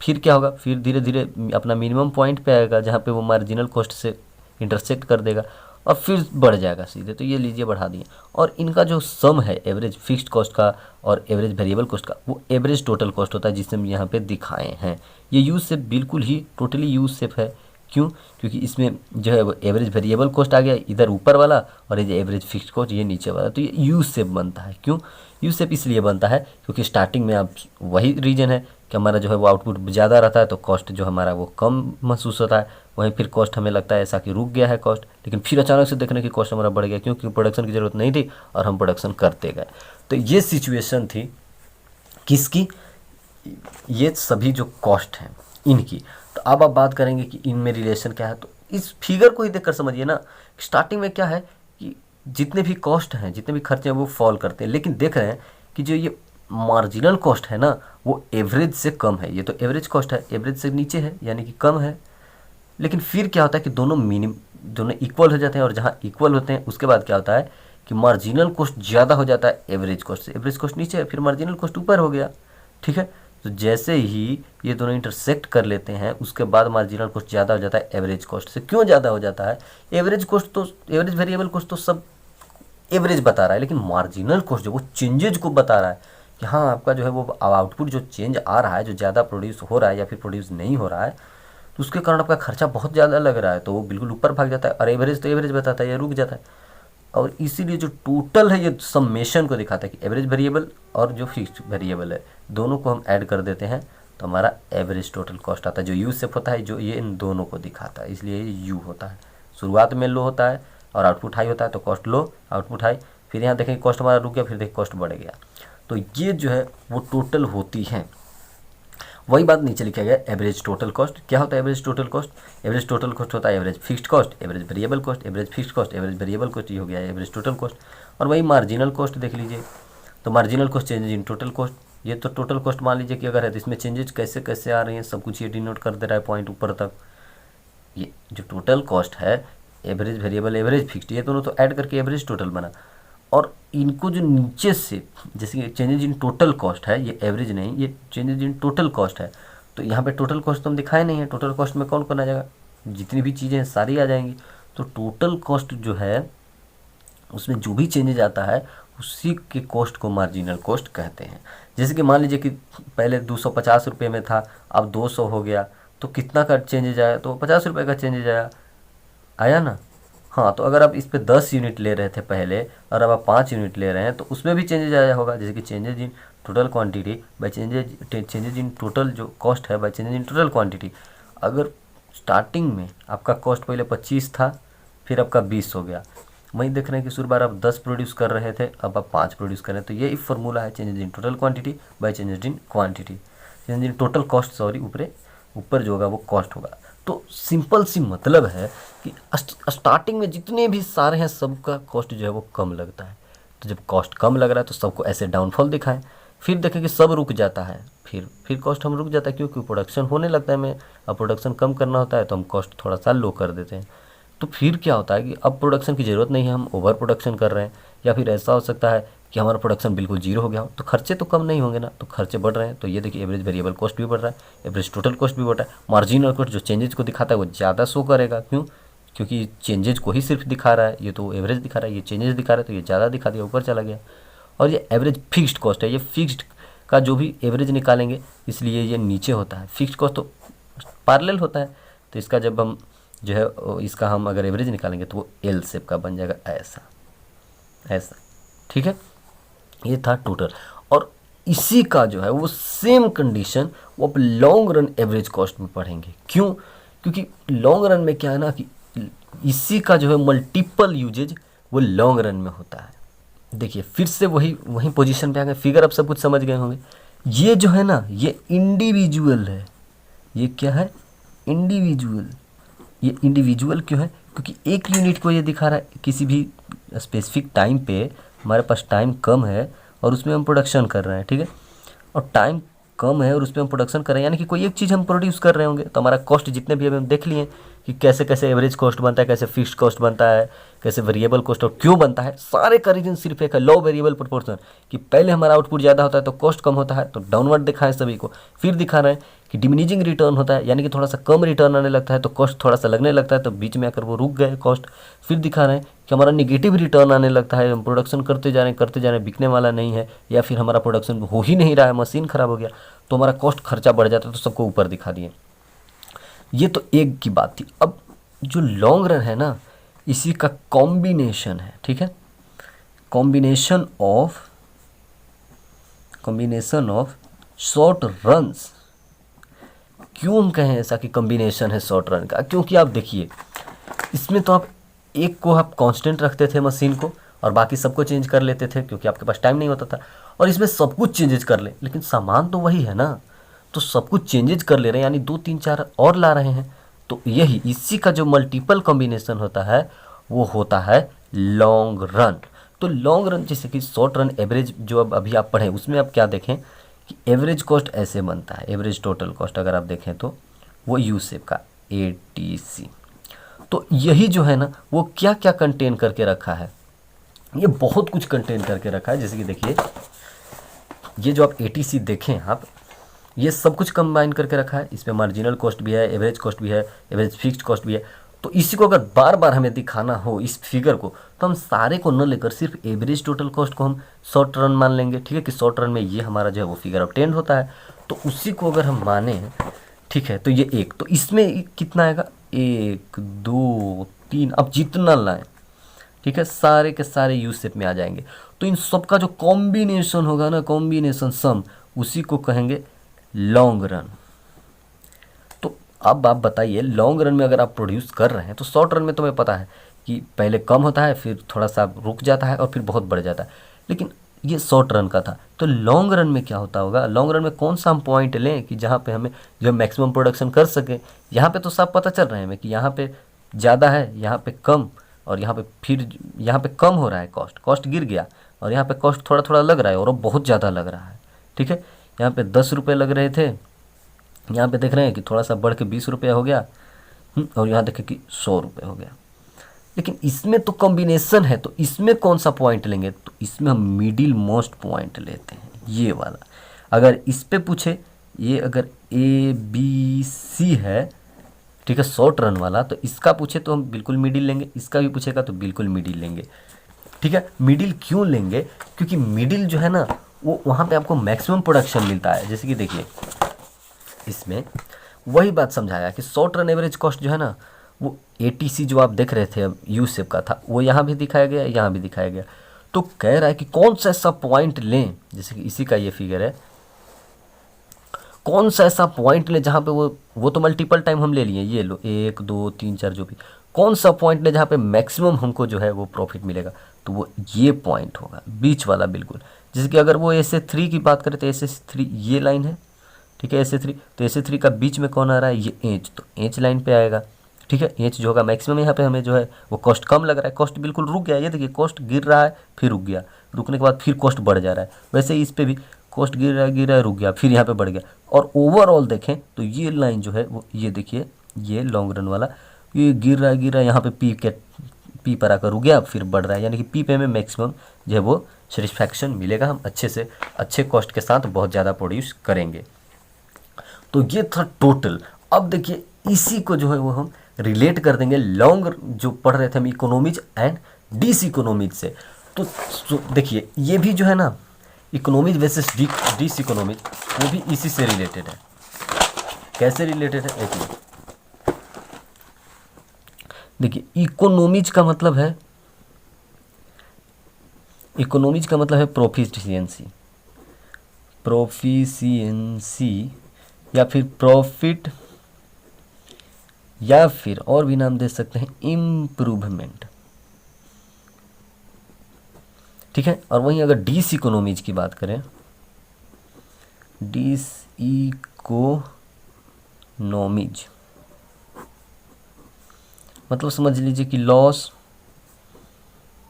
फिर क्या होगा, फिर धीरे धीरे अपना मिनिमम पॉइंट पे आएगा जहाँ पे वो मार्जिनल कॉस्ट से इंटरसेक्ट कर देगा, और फिर बढ़ जाएगा सीधे। तो ये लीजिए बढ़ा दिए। और इनका जो सम है एवरेज फिक्स्ड कॉस्ट का और एवरेज वेरिएबल कॉस्ट का, वो एवरेज टोटल कॉस्ट होता है, जिसे हम यहाँ पे दिखाए हैं। ये यू शेप बिल्कुल ही टोटली यू शेप है। क्यों, क्योंकि इसमें जो है वो एवरेज वेरिएबल कॉस्ट आ गया इधर ऊपर वाला, और ये एवरेज फिक्स्ड कॉस्ट ये नीचे वाला, तो ये यू शेप बनता है। क्यों यू शेप इसलिए बनता है, क्योंकि स्टार्टिंग में आप वही रीजन है कि हमारा जो है वो आउटपुट ज़्यादा रहता है, तो कॉस्ट जो हमारा वो कम महसूस होता है। वहीं फिर कॉस्ट हमें लगता है ऐसा कि रुक गया है कॉस्ट, लेकिन फिर अचानक से देखने की कॉस्ट हमारा बढ़ गया, क्योंकि प्रोडक्शन की ज़रूरत नहीं थी और हम प्रोडक्शन करते गए। तो ये सिचुएशन थी किसकी, ये सभी जो कॉस्ट हैं इनकी। तो अब आप बात करेंगे कि इनमें रिलेशन क्या है, तो इस फिगर को ही देखकर समझिए ना, स्टार्टिंग में क्या है कि जितने भी कॉस्ट हैं, जितने भी खर्चे हैं वो फॉल करते हैं, लेकिन देख रहे हैं कि जो ये मार्जिनल कॉस्ट है ना वो एवरेज से कम है। ये तो एवरेज कॉस्ट है, एवरेज से नीचे है यानी कि कम है। लेकिन फिर क्या होता है कि दोनों इक्वल हो जाते हैं, और जहाँ इक्वल होते हैं उसके बाद क्या होता है कि मार्जिनल कॉस्ट ज़्यादा हो जाता है एवरेज कॉस्ट से। एवरेज कॉस्ट नीचे है, फिर मार्जिनल कॉस्ट ऊपर हो गया। ठीक है, तो जैसे ही ये दोनों इंटरसेक्ट कर लेते हैं उसके बाद मार्जिनल कॉस्ट ज़्यादा हो जाता है एवरेज कॉस्ट से। क्यों ज़्यादा हो जाता है, एवरेज कॉस्ट तो, एवरेज वेरिएबल कॉस्ट तो सब एवरेज बता रहा है, लेकिन मार्जिनल कॉस्ट जो वो चेंजेज को बता रहा है कि हाँ आपका जो है वो आउटपुट जो चेंज आ रहा है, जो ज़्यादा प्रोड्यूस हो रहा है या फिर प्रोड्यूस नहीं हो रहा है, तो उसके कारण आपका खर्चा बहुत ज़्यादा लग रहा है, तो वो बिल्कुल ऊपर भाग जाता है। और एवरेज तो एवरेज बताता है, ये रुक जाता है। और इसीलिए जो टोटल है ये सम्मेशन को दिखाता है कि एवरेज वेरिएबल और जो फिक्स्ड वेरिएबल है दोनों को हम ऐड कर देते हैं तो हमारा एवरेज टोटल कॉस्ट आता है, जो यू शेप होता है, जो ये इन दोनों को दिखाता है, इसलिए ये यू होता है। शुरुआत में लो होता है और आउटपुट हाई होता है, तो कॉस्ट लो, आउटपुट हाई, फिर यहाँ देखें कॉस्ट हमारा रुक गया, फिर देखिए कॉस्ट बढ़ गया। तो ये जो है वो टोटल होती है। वही बात नीचे लिखा गया एवरेज टोटल कॉस्ट। क्या होता है average total cost, average total cost होता है average fixed cost, average variable cost, average fixed cost, average variable cost, ये हो गया एवरेज टोटल कॉस्ट। और वही मार्जिनल कॉस्ट देख लीजिए, तो marginal cost changes in total cost. ये तो टोटल कॉस्ट मान लीजिए कि अगर है तो इसमें चेंजेज कैसे कैसे आ रही हैं सब कुछ ये डिनोट कर दे रहा है पॉइंट ऊपर तक। ये जो टोटल कॉस्ट है, एवरेज वेरिएबल, एवरेज फिक्स्ड, ये दोनों तो ऐड करके एवरेज टोटल बना। और इनको जो नीचे से, जैसे कि चेंजेज इन टोटल कॉस्ट है, ये एवरेज नहीं, ये चेंजेज इन टोटल कॉस्ट है, तो यहाँ पे टोटल कॉस्ट तो हम दिखाए नहीं है। टोटल कॉस्ट में कौन कौन आ जाएगा, जितनी भी चीज़ें हैं सारी आ जाएंगी। तो टोटल कॉस्ट जो है उसमें जो भी चेंजेज आता है उसी के कॉस्ट को मार्जिनल कॉस्ट कहते हैं। जैसे कि मान लीजिए कि पहले 250 रुपये में था, अब 200 हो गया, तो कितना का चेंजेज आया, तो 50 रुपये का चेंजेज आया, आया ना। हाँ, तो अगर आप इस पे 10 यूनिट ले रहे थे पहले और अब आप 5 यूनिट ले रहे हैं तो उसमें भी चेंजेज आया होगा। जैसे कि changes in total quantity by changes in total जो कॉस्ट है by changes in total quantity. अगर स्टार्टिंग में आपका कॉस्ट पहले 25 था, फिर आपका 20 हो गया, वहीं देख रहे हैं कि शुरू बार आप 10 प्रोड्यूस कर रहे थे, अब आप 5 प्रोड्यूस कर रहे हैं, तो यही फॉर्मूला है changes in total quantity by changes in quantity. Change in total cost, sorry, ऊपर जो होगा वो कॉस्ट होगा। तो सिंपल सी मतलब है कि स्टार्टिंग में जितने भी सारे हैं सबका कॉस्ट जो है वो कम लगता है। तो जब कॉस्ट कम लग रहा है तो सबको ऐसे डाउनफॉल दिखाएं, फिर देखें कि सब रुक जाता है, फिर कॉस्ट हम रुक जाता है, क्योंकि प्रोडक्शन होने लगता है हमें। अब प्रोडक्शन कम करना होता है तो हम कॉस्ट थोड़ा सा लो कर देते हैं। तो फिर क्या होता है कि अब प्रोडक्शन की ज़रूरत नहीं है, हम ओवर प्रोडक्शन कर रहे हैं, या फिर ऐसा हो सकता है कि हमारा प्रोडक्शन बिल्कुल जीरो हो गया हो, तो खर्चे तो कम नहीं होंगे ना, तो खर्चे बढ़ रहे हैं। तो ये देखिए एवरेज वेरिएबल कॉस्ट भी बढ़ रहा है, एवरेज टोटल कॉस्ट भी बढ़ रहा है। मार्जिनल कॉस्ट जो चेंजेज को दिखाता है वो ज़्यादा शो करेगा, क्यों? क्योंकि चेंजेज को ही सिर्फ दिखा रहा है, ये तो एवरेज दिखा रहा है, ये चेंजेस दिखा रहा है, तो ये ज़्यादा दिखा दिया, ऊपर चला गया। और ये एवरेज फिक्स्ड कॉस्ट है, ये फिक्स्ड का जो भी एवरेज निकालेंगे इसलिए ये नीचे होता है। फिक्स्ड कॉस्ट तो पैरेलल होता है, तो इसका जब हम जो है इसका हम अगर एवरेज निकालेंगे तो वो एल शेप का बन जाएगा, ऐसा ऐसा, ठीक है। ये था टोटल। और इसी का जो है वो सेम कंडीशन वो आप लॉन्ग रन एवरेज कॉस्ट में पढ़ेंगे। क्यों? क्योंकि लॉन्ग रन में क्या है ना कि इसी का जो है मल्टीपल यूजेज वो लॉन्ग रन में होता है। देखिए फिर से वही पोजीशन पे आ गए, फिगर आप सब कुछ समझ गए होंगे। ये जो है ना ये इंडिविजुअल है, ये क्या है? इंडिविजुअल। ये इंडिविजुअल क्यों है? क्योंकि एक यूनिट को ये दिखा रहा है, किसी भी स्पेसिफिक टाइम पे हमारे पास टाइम कम है और उसमें हम प्रोडक्शन कर रहे हैं, ठीक है। और टाइम कम है और उस पर हम प्रोडक्शन कर रहे हैं, यानी कि कोई एक चीज़ हम प्रोड्यूस कर रहे होंगे, तो हमारा कॉस्ट जितने भी अभी हम देख लिए कि कैसे कैसे एवरेज कॉस्ट बनता है, कैसे फिक्स्ड कॉस्ट बनता है, कैसे वेरिएबल कॉस्ट और क्यों बनता है। सारे का रीजन सिर्फ एक है, लो वेरिएबल प्रोपोर्शन, कि पहले हमारा आउटपुट ज़्यादा होता है तो कॉस्ट कम होता है, तो डाउनवर्ड दिखाएं सभी को। फिर दिखा रहे हैं कि डिमिनिजिंग रिटर्न होता है, यानी कि थोड़ा सा कम रिटर्न आने लगता है तो कॉस्ट थोड़ा सा लगने लगता है, तो बीच में आकर वो रुक गए कॉस्ट। फिर दिखा रहे हैं कि हमारा निगेटिव रिटर्न आने लगता है, हम प्रोडक्शन करते जा रहे हैं, बिकने वाला नहीं है, या फिर हमारा प्रोडक्शन हो ही नहीं रहा है, मशीन ख़राब हो गया, तो हमारा कॉस्ट खर्चा बढ़ जाता है, तो सबको ऊपर दिखा दिए। ये तो एक की बात थी। अब जो लॉन्ग रन है ना, इसी का कॉम्बिनेशन है, ठीक है। Combination of short runs. क्यों हम कहें ऐसा कि कॉम्बिनेशन है शॉर्ट रन का? क्योंकि आप देखिए इसमें तो आप एक को आप कांस्टेंट रखते थे मशीन को और बाकी सबको चेंज कर लेते थे, क्योंकि आपके पास टाइम नहीं होता था। और इसमें सब कुछ चेंजेज कर ले, लेकिन सामान तो वही है ना, तो सब कुछ चेंजेज कर ले रहे हैं, यानी 2 3 4 और ला रहे हैं। तो यही इसी का जो मल्टीपल कॉम्बिनेशन होता है वो होता है लॉन्ग रन। तो लॉन्ग रन जैसे कि शॉर्ट रन एवरेज जो अब अभी आप पढ़ें उसमें आप क्या देखें कि एवरेज कॉस्ट ऐसे बनता है, एवरेज टोटल कॉस्ट अगर आप देखें तो वो यू शेप का ATC। तो यही जो है ना वो क्या क्या कंटेन करके रखा है, ये बहुत कुछ कंटेन करके रखा है। जैसे कि देखिए ये जो आप ATC देखें आप, ये सब कुछ कंबाइन करके रखा है। इसमें मार्जिनल कॉस्ट भी है, एवरेज कॉस्ट भी है, एवरेज फिक्स्ड कॉस्ट भी है। तो इसी को अगर बार बार हमें दिखाना हो इस फिगर को, तो हम सारे को न लेकर सिर्फ एवरेज टोटल कॉस्ट को हम शॉर्ट रन मान लेंगे, ठीक है, कि शॉर्ट रन में ये हमारा जो है वो फिगर ऑब्टेन्ड होता है। तो उसी को अगर हम माने, ठीक है, तो ये एक, तो इसमें कितना आएगा, 1 2 3, अब जितना लाएं, ठीक है, सारे के सारे यू शेप में आ जाएंगे। तो इन सब का जो कॉम्बिनेशन होगा ना, कॉम्बिनेशन सम, उसी को कहेंगे लॉन्ग रन। तो अब आप बताइए लॉन्ग रन में अगर आप प्रोड्यूस कर रहे हैं, तो शॉर्ट रन में तुम्हें पता है कि पहले कम होता है, फिर थोड़ा सा रुक जाता है और फिर बहुत बढ़ जाता है, लेकिन ये शॉर्ट रन का था। तो लॉन्ग रन में क्या होता होगा, लॉन्ग रन में कौन सा हम पॉइंट लें कि जहाँ पे हमें जो मैक्सिमम प्रोडक्शन कर सकें। यहाँ पे तो सब पता चल रहे हैं हमें कि यहाँ पे ज़्यादा है, यहाँ पे कम, और यहाँ पे फिर यहाँ पे कम हो रहा है, कॉस्ट गिर गया, और यहाँ पे कॉस्ट थोड़ा थोड़ा लग रहा है और अब बहुत ज़्यादा लग रहा है, ठीक है। यहाँ पे 10 रुपये लग रहे थे, यहाँ पे देख रहे हैं कि थोड़ा सा बढ़ के 20 रुपये हो गया, और यहाँ देखें कि 100 रुपये हो गया। लेकिन इसमें तो कॉम्बिनेशन है, तो इसमें कौन सा पॉइंट लेंगे, तो इसमें हम मिडिल मोस्ट पॉइंट लेते हैं, ये वाला। अगर इस पे पूछे, ये अगर ABC है, ठीक है, शॉर्ट रन वाला, तो इसका पूछे तो हम बिल्कुल मिडिल लेंगे, इसका भी पूछेगा तो बिल्कुल मिडिल लेंगे, ठीक है, मिडिल क्यों लेंगे? क्योंकि मिडिल जो है ना वो वहाँ पे आपको मैक्सिमम प्रोडक्शन मिलता है। जैसे कि देखिए इसमें वही बात समझाया कि शॉर्ट रन एवरेज कॉस्ट जो है ना वो एटीसी जो आप देख रहे थे अब यू शेप का था, वो यहाँ भी दिखाया गया, यहाँ भी दिखाया गया। तो कह रहा है कि कौन सा ऐसा पॉइंट लें, जैसे कि इसी का ये फिगर है, कौन सा ऐसा पॉइंट लें जहाँ पे वो तो मल्टीपल टाइम हम ले लिए, ये लो 1 2 3 4 जो भी, कौन सा पॉइंट लें जहाँ पे मैक्सिमम हमको जो है वो प्रॉफिट मिलेगा? तो वो ये पॉइंट होगा, बीच वाला बिल्कुल। जैसे कि अगर वो SA3 की बात करें तो SA3 ये लाइन है, ठीक है, SA3, तो SA3 का बीच में कौन आ रहा है? ये एच, तो एच लाइन पे आएगा, ठीक है। एच जो होगा मैक्सिमम, यहाँ पे हमें जो है वो कॉस्ट कम लग रहा है, कॉस्ट बिल्कुल रुक गया, ये देखिए कॉस्ट गिर रहा है फिर रुक गया, रुकने के बाद फिर कॉस्ट बढ़ जा रहा है। वैसे ही इस पे भी कॉस्ट गिर रहा है रुक गया, फिर यहाँ पे बढ़ गया। और ओवरऑल देखें तो ये लाइन जो है वो ये देखिए, ये लॉन्ग रन वाला, ये गिर रहा है, यहाँ पे पी पर आकर रुक गया, फिर बढ़ रहा है, यानी कि पी पे में मैक्सिमम जो है वो सेटिस्फैक्शन मिलेगा, हम अच्छे से अच्छे कॉस्ट के साथ बहुत ज़्यादा प्रोड्यूस करेंगे। तो ये था टोटल। अब देखिए इसी को जो है वो हम रिलेट कर देंगे लॉन्ग जो पढ़ रहे थे हम इकोनॉमिज एंड डिस इकोनॉमिज से। तो देखिए ये भी जो है ना इकोनॉमिज वर्सेस डिस इकोनॉमिज, वो भी इसी से रिलेटेड है। कैसे रिलेटेड है? एक मिनट, देखिए इकोनॉमिज का मतलब है, इकोनॉमिज का मतलब है प्रोफिशिएंसी, या फिर प्रॉफिट, या फिर और भी नाम दे सकते हैं इम्प्रूवमेंट, ठीक है। और वहीं अगर डिस इकोनॉमिज की बात करें, डिस इकोनॉमिज मतलब समझ लीजिए कि लॉस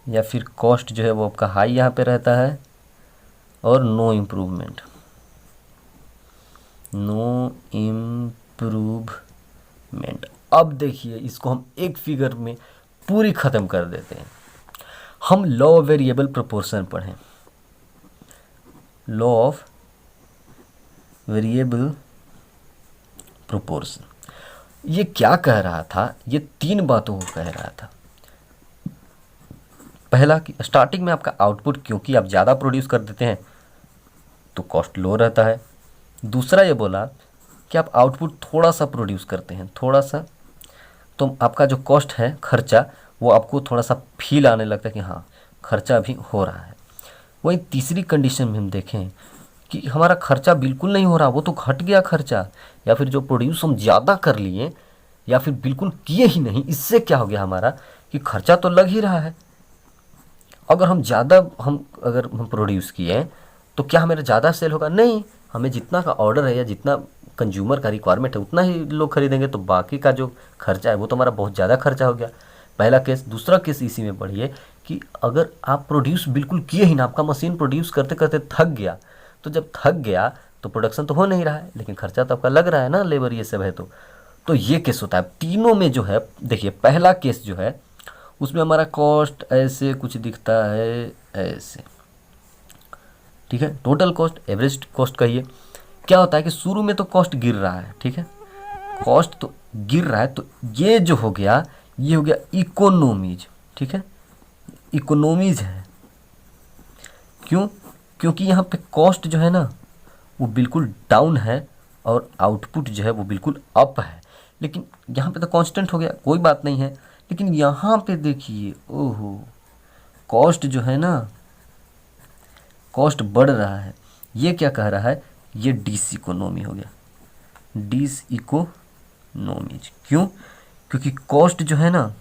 या फिर कॉस्ट जो है वो आपका हाई यहाँ पे रहता है और नो इम्प्रूवमेंट, अब देखिए इसको हम एक फिगर में पूरी ख़त्म कर देते हैं। हम लॉ ऑफ वेरिएबल प्रोपोर्शन पढ़ें, लॉ ऑफ वेरिएबल प्रोपोर्शन। ये क्या कह रहा था? ये 3 बातों को कह रहा था। पहला कि स्टार्टिंग में आपका आउटपुट क्योंकि आप ज़्यादा प्रोड्यूस कर देते हैं तो कॉस्ट लो रहता है। दूसरा ये बोला कि आप आउटपुट थोड़ा सा प्रोड्यूस करते हैं, थोड़ा सा, तो आपका जो कॉस्ट है खर्चा वो आपको थोड़ा सा फील आने लगता है कि हाँ खर्चा भी हो रहा है। वहीं तीसरी कंडीशन में हम देखें कि हमारा खर्चा बिल्कुल नहीं हो रहा, वो तो घट गया खर्चा, या फिर जो प्रोड्यूस हम ज़्यादा कर लिए या फिर बिल्कुल किए ही नहीं, इससे क्या हो गया हमारा कि खर्चा तो लग ही रहा है। अगर हम प्रोड्यूस किए तो क्या हमारा ज़्यादा सेल होगा? नहीं, हमें जितना का ऑर्डर है या जितना कंज्यूमर का रिक्वायरमेंट है उतना ही लोग खरीदेंगे, तो बाकी का जो खर्चा है वो तो हमारा बहुत ज़्यादा खर्चा हो गया। पहला केस। दूसरा केस इसी में पढ़िए कि अगर आप प्रोड्यूस बिल्कुल किए ही ना, आपका मशीन प्रोड्यूस करते करते थक गया, तो जब थक गया तो प्रोडक्शन तो हो नहीं रहा है लेकिन खर्चा तो आपका लग रहा है ना, लेबर ये सब है, तो ये केस होता है। तीनों में जो है देखिए, पहला केस जो है उसमें हमारा कॉस्ट ऐसे कुछ दिखता है, ऐसे, ठीक है, टोटल कॉस्ट, एवरेज कॉस्ट कहिए। क्या होता है कि शुरू में तो कॉस्ट गिर रहा है, ठीक है, कॉस्ट तो गिर रहा है, तो ये जो हो गया ये हो गया इकोनॉमीज, ठीक है, इकोनॉमीज है। क्यों? क्योंकि यहाँ पे कॉस्ट जो है ना वो बिल्कुल डाउन है और आउटपुट जो है वो बिल्कुल अप है। लेकिन यहाँ पे तो कांस्टेंट हो गया, कोई बात नहीं है, लेकिन यहाँ पे देखिए, ओहो, कॉस्ट जो है ना, कॉस्ट बढ़ रहा है। ये क्या कह रहा है? ये डिस इकोनॉमी हो गया, डिस इकोनॉमीज। क्यों? क्योंकि कॉस्ट जो है ना,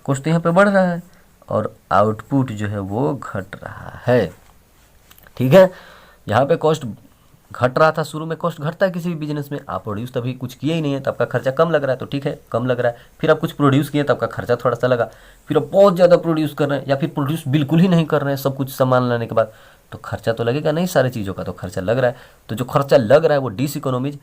कॉस्ट तो यहाँ पे बढ़ रहा है और आउटपुट जो है वो घट रहा है, ठीक है। यहाँ पे कॉस्ट घट रहा था, शुरू में कॉस्ट घटता है किसी भी बिजनेस में, आप प्रोड्यूस तभी कुछ किए ही नहीं है तो आपका खर्चा कम लग रहा है, तो ठीक है कम लग रहा है। फिर आप कुछ प्रोड्यूस किए तो आपका खर्चा थोड़ा सा लगा, फिर आप बहुत ज़्यादा प्रोड्यूस कर रहे हैं या फिर प्रोड्यूस बिल्कुल ही नहीं कर रहे हैं, सब कुछ सामान लाने के बाद, तो खर्चा तो लगेगा नहीं, सारी चीज़ों का तो खर्चा लग रहा है। तो जो खर्चा लग रहा है वो डिस इकोनॉमीज,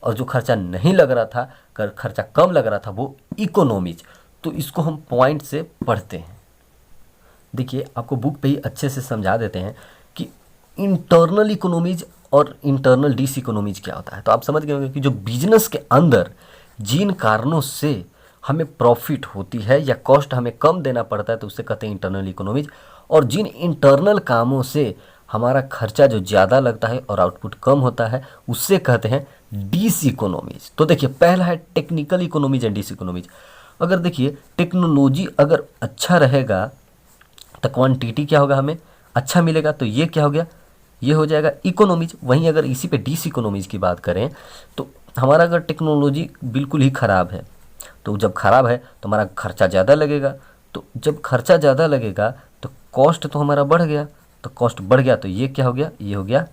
और जो खर्चा नहीं लग रहा था, खर्चा कम लग रहा था, वो इकोनॉमीज। तो इसको हम पॉइंट से पढ़ते हैं। देखिए आपको बुक पे ही अच्छे से समझा देते हैं कि इंटरनल इकोनॉमीज और इंटरनल डिस इकोनॉमीज क्या होता है। तो आप समझ गए होंगे कि जो बिजनेस के अंदर जिन कारणों से हमें प्रॉफिट होती है या कॉस्ट हमें कम देना पड़ता है तो उससे कहते हैं इंटरनल इकोनॉमीज। और जिन इंटरनल कामों से हमारा खर्चा जो ज़्यादा लगता है और आउटपुट कम होता है उससे कहते हैं डिस इकोनॉमीज। तो देखिए पहला है technical economies and diseconomies. अगर देखिए टेक्नोलॉजी अगर अच्छा रहेगा तो क्वांटिटी क्या होगा, हमें अच्छा मिलेगा, तो ये क्या हो गया, ये हो जाएगा इकोनॉमीज। वहीं अगर इसी पे डिस इकोनॉमीज की बात करें तो हमारा अगर टेक्नोलॉजी बिल्कुल ही ख़राब है तो जब ख़राब है तो हमारा खर्चा ज़्यादा लगेगा, तो जब खर्चा ज़्यादा लगेगा तो कॉस्ट तो हमारा बढ़ गया, तो कॉस्ट बढ़ गया तो ये क्या हो गया, ये हो गया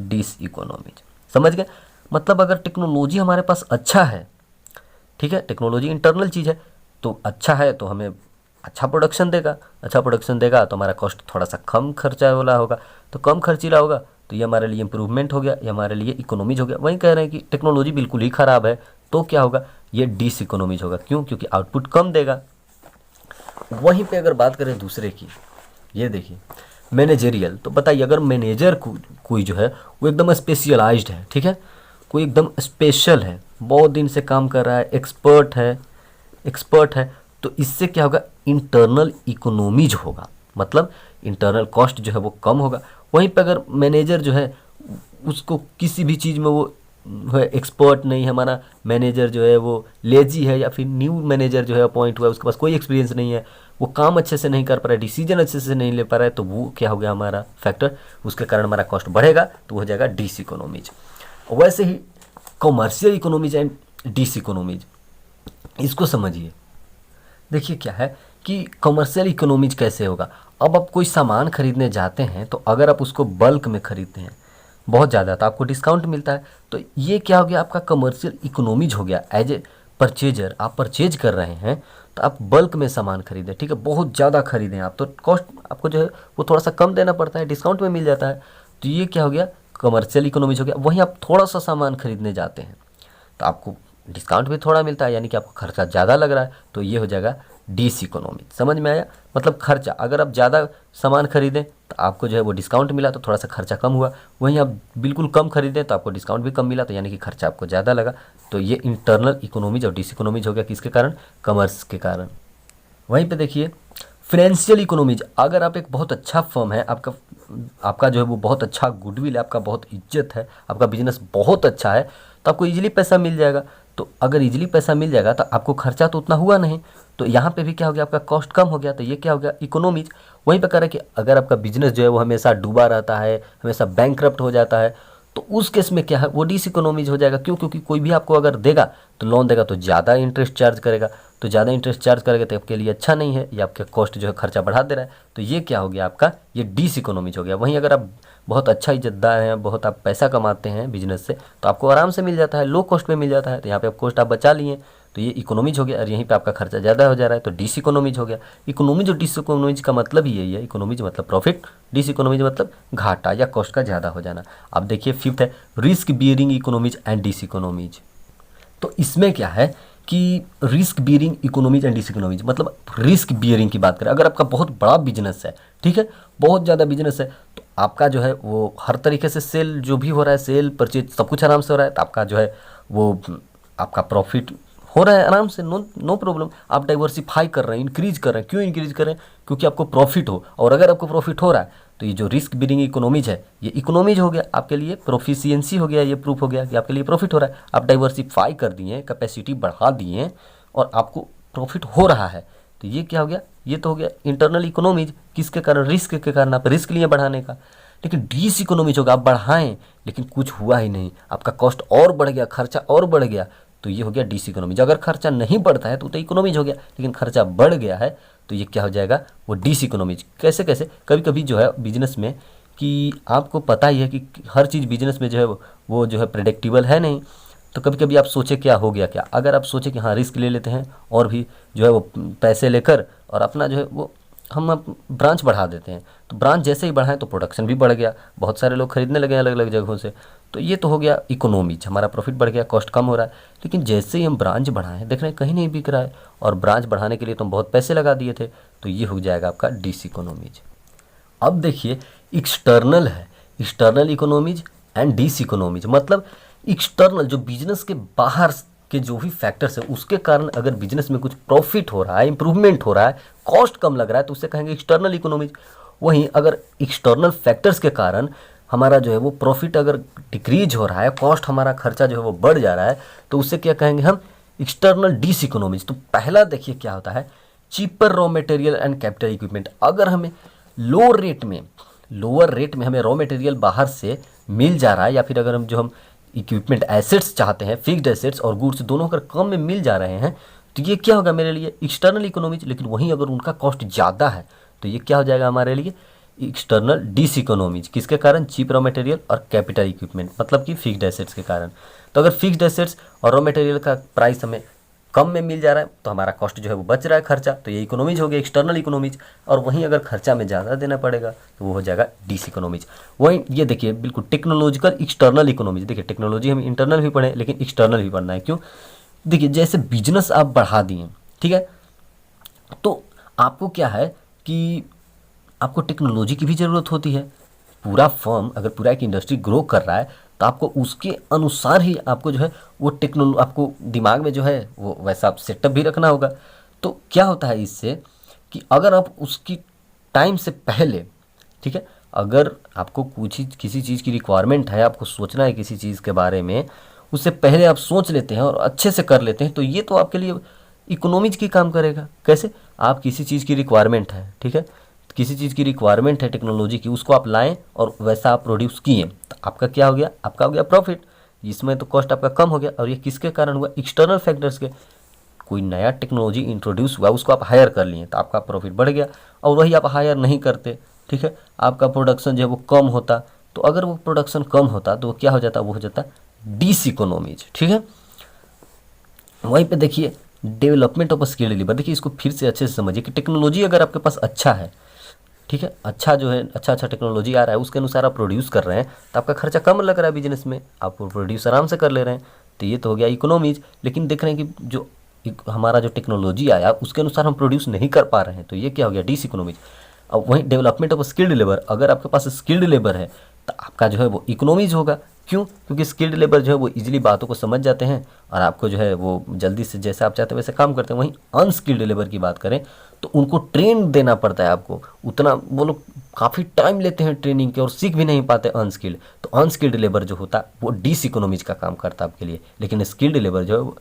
डिस इकोनॉमीज। समझ गए? मतलब अगर टेक्नोलॉजी हमारे पास अच्छा है, ठीक है, टेक्नोलॉजी इंटरनल चीज़ है तो अच्छा है तो हमें अच्छा प्रोडक्शन देगा, अच्छा प्रोडक्शन देगा तो हमारा कॉस्ट थोड़ा सा कम खर्चा वाला होगा, तो कम खर्चीला होगा तो ये हमारे लिए इंप्रूवमेंट हो गया, ये हमारे लिए इकोनॉमीज हो गया। वहीं कह रहे हैं कि टेक्नोलॉजी बिल्कुल ही ख़राब है तो क्या होगा, ये डिस इकोनॉमीज होगा। क्यों? क्योंकि आउटपुट कम देगा। वहीं पे अगर बात करें दूसरे की, ये देखिए मैनेजरियल, तो बताइए अगर मैनेजर कोई जो है वो एकदम स्पेशलाइज्ड है, ठीक है, कोई एकदम स्पेशल है, बहुत दिन से काम कर रहा है, एक्सपर्ट है, तो इससे क्या होगा, इंटरनल इकोनॉमीज होगा, मतलब इंटरनल कॉस्ट जो है वो कम होगा। वहीं पे अगर मैनेजर जो है उसको किसी भी चीज़ में वो है एक्सपर्ट नहीं है, हमारा मैनेजर जो है वो लेजी है या फिर न्यू मैनेजर जो है अपॉइंट हुआ है, उसके पास कोई एक्सपीरियंस नहीं है, वो काम अच्छे से नहीं कर पा रहा है, डिसीजन अच्छे से नहीं ले पा रहा है, तो वो क्या हो गया हमारा फैक्टर, उसके कारण हमारा कॉस्ट बढ़ेगा तो वो हो जाएगा डिस इकोनॉमीज। वैसे ही commercial economies and diseconomies, इसको समझिए। देखिए क्या है कि कॉमर्शियल इकोनॉमीज कैसे होगा, अब आप कोई सामान खरीदने जाते हैं तो अगर आप उसको बल्क में खरीदते हैं बहुत ज़्यादा तो आपको डिस्काउंट मिलता है, तो ये क्या हो गया, आपका कमर्शियल इकोनॉमीज हो गया। एज ए परचेजर आप परचेज कर रहे हैं तो आप बल्क में सामान खरीदें, ठीक है, बहुत ज़्यादा खरीदें आप, तो कॉस्ट आपको जो है वो थोड़ा सा कम देना पड़ता है, डिस्काउंट में मिल जाता है, तो ये क्या हो गया, कमर्शियल इकोनॉमीज हो गया। वहीं आप थोड़ा सा सामान खरीदने जाते हैं तो आपको डिस्काउंट भी थोड़ा मिलता है, यानी कि आपको खर्चा ज़्यादा लग रहा है, तो ये हो जाएगा डिस इकोनॉमी। समझ में आया? मतलब खर्चा अगर आप ज़्यादा सामान खरीदें तो आपको जो है वो डिस्काउंट मिला तो थोड़ा सा खर्चा कम हुआ, वहीं आप बिल्कुल कम खरीदें तो आपको डिस्काउंट भी कम मिला, तो यानी कि खर्चा आपको ज़्यादा लगा। तो ये इंटरनल इकोनॉमीज और डिस इकोनॉमीज हो गया, किसके कारण, कमर्स के कारण। वहीं पे देखिए फाइनेंशियल इकोनॉमीज, अगर आप एक बहुत अच्छा फर्म है, आपका आपका जो है वो बहुत अच्छा गुडविल है, आपका बहुत इज्जत है, आपका बिजनेस बहुत अच्छा है, तो आपको इजीली पैसा मिल जाएगा। तो अगर इजीली पैसा मिल जाएगा तो आपको खर्चा तो उतना हुआ नहीं, तो यहाँ पे भी क्या हो गया, आपका कॉस्ट कम हो गया, तो ये क्या हो गया, इकोनॉमीज। वहीं पे कह रहा है कि अगर आपका बिजनेस जो है वो हमेशा डूबा रहता है, हमेशा बैंकरप्ट हो जाता है, तो उस केस में क्या है, वो डिस इकोनॉमीज हो जाएगा। क्यों? क्योंकि कोई भी आपको अगर देगा तो लोन देगा तो ज़्यादा इंटरेस्ट चार्ज करेगा, तो ज़्यादा इंटरेस्ट चार्ज करेगा तो आपके लिए अच्छा नहीं है, ये आपके कॉस्ट जो है खर्चा बढ़ा दे रहा है, तो ये क्या हो गया आपका, ये डिस इकोनॉमीज हो गया। वहीं अगर आप बहुत अच्छा इज्जतदार हैं, बहुत आप पैसा कमाते हैं बिजनेस से, तो आपको आराम से मिल जाता है, लो कॉस्ट में मिल जाता है, तो यहाँ पे आप कॉस्ट आप बचा लिए, तो ये इकोनॉमीज हो गया। और यहीं पे आपका खर्चा ज़्यादा हो जा रहा है तो डिस इकोनॉमीज हो गया। इकोनॉमीज और डिस इकोनॉमीज का मतलब ही यही है, इकोनॉमीज मतलब प्रॉफिट, डिस इकोनॉमीज मतलब घाटा या कॉस्ट का ज़्यादा हो जाना। अब देखिए फिफ्थ है risk bearing economies and diseconomies. तो इसमें क्या है कि risk bearing economies and diseconomies, मतलब रिस्क बियरिंग की बात करें, अगर आपका बहुत बड़ा बिजनेस है, ठीक है, बहुत ज़्यादा बिजनेस है, तो आपका जो है वो हर तरीके से सेल जो भी हो रहा है, सेल परचेज सब कुछ आराम से हो रहा है, तो आपका जो है वो आपका प्रॉफिट हो रहा है आराम से, नो प्रॉब्लम। आप डाइवर्सिफाई कर रहे हैं, इंक्रीज कर रहे हैं। क्यों इंक्रीज कर रहे हैं? क्योंकि आपको प्रॉफिट हो, और अगर आपको प्रॉफिट हो रहा है तो ये जो रिस्क बियरिंग इकोनॉमीज है, ये इकोनॉमीज हो गया आपके लिए, प्रोफिशिएंसी हो गया, ये प्रूफ हो गया कि आपके लिए प्रॉफिट हो रहा है। आप डाइवर्सिफाई कर दिए, कैपेसिटी बढ़ा दिए और आपको प्रॉफिट हो रहा है, तो ये क्या हो गया, ये तो हो गया इंटरनल इकोनॉमीज। किसके कारण? रिस्क के कारण, आप रिस्क लिए बढ़ाने का। लेकिन डिस इकोनॉमीज होगा, आप बढ़ाएं लेकिन कुछ हुआ ही नहीं, आपका कॉस्ट और बढ़ गया, खर्चा और बढ़ गया, तो ये हो गया डिस इकोनॉमीज। अगर खर्चा नहीं बढ़ता है तो इकोनॉमीज हो गया, लेकिन खर्चा बढ़ गया है तो ये क्या हो जाएगा, वो डिस इकोनॉमीज। कैसे कैसे? कभी कभी जो है बिजनेस में, कि आपको पता ही है कि हर चीज़ बिजनेस में जो है वो जो है प्रेडिक्टेबल है नहीं, तो कभी कभी आप सोचे क्या हो गया क्या, अगर आप सोचे कि हाँ रिस्क ले लेते हैं और भी जो है वो पैसे लेकर और अपना जो है वो हम ब्रांच बढ़ा देते हैं, तो ब्रांच जैसे ही बढ़ाएं तो प्रोडक्शन भी बढ़ गया, बहुत सारे लोग खरीदने लगे अलग अलग जगहों से, तो ये तो हो गया इकोनॉमीज, हमारा प्रॉफिट बढ़ गया, कॉस्ट कम हो रहा है। लेकिन जैसे ही हम ब्रांच बढ़ाएं, देख रहे हैं कहीं नहीं बिक रहा है, और ब्रांच बढ़ाने के लिए तो हम बहुत पैसे लगा दिए थे, तो ये हो जाएगा आपका डिस इकोनॉमीज। अब देखिए एक्सटर्नल है, external economies and diseconomies, मतलब एक्सटर्नल जो बिजनेस के बाहर के जो भी फैक्टर्स है उसके कारण अगर बिजनेस में कुछ प्रॉफिट हो रहा है, इंप्रूवमेंट हो रहा है, कॉस्ट कम लग रहा है, तो उससे कहेंगे एक्सटर्नल इकोनॉमीज। वहीं अगर एक्सटर्नल फैक्टर्स के कारण हमारा जो है वो प्रॉफिट अगर डिक्रीज हो रहा है, कॉस्ट हमारा खर्चा जो है वो बढ़ जा रहा है, तो उससे क्या कहेंगे हम, एक्सटर्नल डिस इकोनॉमीज। तो पहला देखिए क्या होता है, cheaper raw material and capital equipment. अगर हमें लोअर रेट में हमें रॉ मटेरियल बाहर से मिल जा रहा है, या फिर अगर हम इक्विपमेंट एसेट्स चाहते हैं, फिक्स्ड एसेट्स और गुड्स दोनों अगर कम में मिल जा रहे हैं, तो ये क्या होगा मेरे लिए, एक्सटर्नल इकोनॉमीज। लेकिन वहीं अगर उनका कॉस्ट ज़्यादा है तो ये क्या हो जाएगा हमारे लिए, एक्सटर्नल डिस इकोनॉमीज। किसके कारण, चीप रॉ मटेरियल और कैपिटल इक्विपमेंट, मतलब कि फिक्स्ड एसेट्स के कारण। तो अगर फिक्स्ड एसेट्स और रॉ मटेरियल का प्राइस हमें कम में मिल जा रहा है तो हमारा कॉस्ट जो है वो बच रहा है खर्चा, तो ये इकोनॉमीज हो गया, एक्सटर्नल इकोनॉमीज। और वहीं अगर खर्चा में ज़्यादा देना पड़ेगा तो वो हो जाएगा डिस इकोनॉमीज। वहीं ये देखिए बिल्कुल टेक्नोलॉजिकल एक्सटर्नल इकोनॉमीज। देखिए टेक्नोलॉजी हम इंटरनल भी पढ़े लेकिन एक्सटर्नल भी पढ़ना है, क्यों, देखिए जैसे बिजनेस आप बढ़ा दिए, ठीक है, तो आपको क्या है कि आपको टेक्नोलॉजी की भी ज़रूरत होती है। पूरा फर्म अगर पूरा एक इंडस्ट्री ग्रो कर रहा है तो आपको उसके अनुसार ही आपको जो है वो आपको दिमाग में जो है वो वैसा सेटअप भी रखना होगा। तो क्या होता है इससे कि अगर आप उसकी टाइम से पहले, ठीक है, अगर आपको किसी चीज़ की रिक्वायरमेंट है, आपको सोचना है किसी चीज़ के बारे में, उससे पहले आप सोच लेते हैं और अच्छे से कर लेते हैं, तो ये तो आपके लिए इकोनॉमीज की काम करेगा। कैसे, आप किसी चीज़ की रिक्वायरमेंट है, ठीक है, किसी चीज़ की रिक्वायरमेंट है टेक्नोलॉजी की, उसको आप लाएं और वैसा आप प्रोड्यूस किए, तो आपका क्या हो गया, आपका हो गया प्रॉफिट। इसमें तो कॉस्ट आपका कम हो गया। और ये किसके कारण हुआ, एक्सटर्नल फैक्टर्स के। कोई नया टेक्नोलॉजी इंट्रोड्यूस हुआ, उसको आप हायर कर लिए तो आपका प्रॉफिट बढ़ गया। और वही आप हायर नहीं करते, ठीक है, आपका प्रोडक्शन जो है वो कम होता। तो अगर वो प्रोडक्शन कम होता तो वो क्या हो जाता, वो हो जाता डिस इकोनॉमीज, ठीक है। वहीं पे देखिए डेवलपमेंट ऑफ स्किल्ड लेबर। देखिए इसको फिर से अच्छे से समझिए कि टेक्नोलॉजी अगर आपके पास अच्छा है, ठीक है, अच्छा जो है अच्छा टेक्नोलॉजी आ रहा है, उसके अनुसार आप प्रोड्यूस कर रहे हैं, तो आपका खर्चा कम लग रहा है बिजनेस में, आप प्रोड्यूस आराम से कर ले रहे हैं, तो ये तो हो गया इकोनॉमीज। लेकिन देख रहे हैं कि जो हमारा जो टेक्नोलॉजी आया उसके अनुसार हम प्रोड्यूस नहीं कर पा रहे हैं, तो ये क्या हो गया, डिस इकोनॉमीज। अब वहीं डेवलपमेंट ऑफ स्किल्ड लेबर, अगर आपके पास स्किल्ड लेबर है तो आपका जो है वो इकोनॉमीज होगा। क्यों, क्योंकि स्किल्ड लेबर जो है वो इजीली बातों को समझ जाते हैं और आपको जो है वो जल्दी से जैसे आप चाहते हैं वैसे काम करते हैं। वहीं अनस्किल्ड लेबर की बात करें तो उनको ट्रेन देना पड़ता है आपको, उतना वो लोग काफ़ी टाइम लेते हैं ट्रेनिंग के और सीख भी नहीं पाते अनस्किल्ड। तो अनस्किल्ड लेबर जो होता है वो डिस इकोनॉमीज का काम करता है आपके लिए। लेकिन स्किल्ड लेबर जो है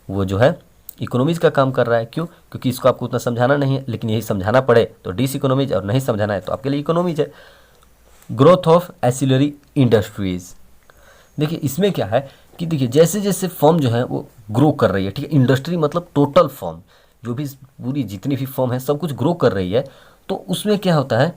वो जो है इकोनॉमीज का काम कर रहा है। क्यों, क्योंकि इसको आपको उतना समझाना नहीं है, लेकिन यही समझाना पड़े तो डिस इकोनॉमीज, और नहीं समझाना है तो आपके लिए इकोनॉमीज है। Growth of ancillary industries. देखिए इसमें क्या है कि देखिए जैसे जैसे फर्म जो है वो ग्रो कर रही है, ठीक है, इंडस्ट्री मतलब टोटल फर्म, जो भी पूरी जितनी भी फर्म है सब कुछ ग्रो कर रही है, तो उसमें क्या होता है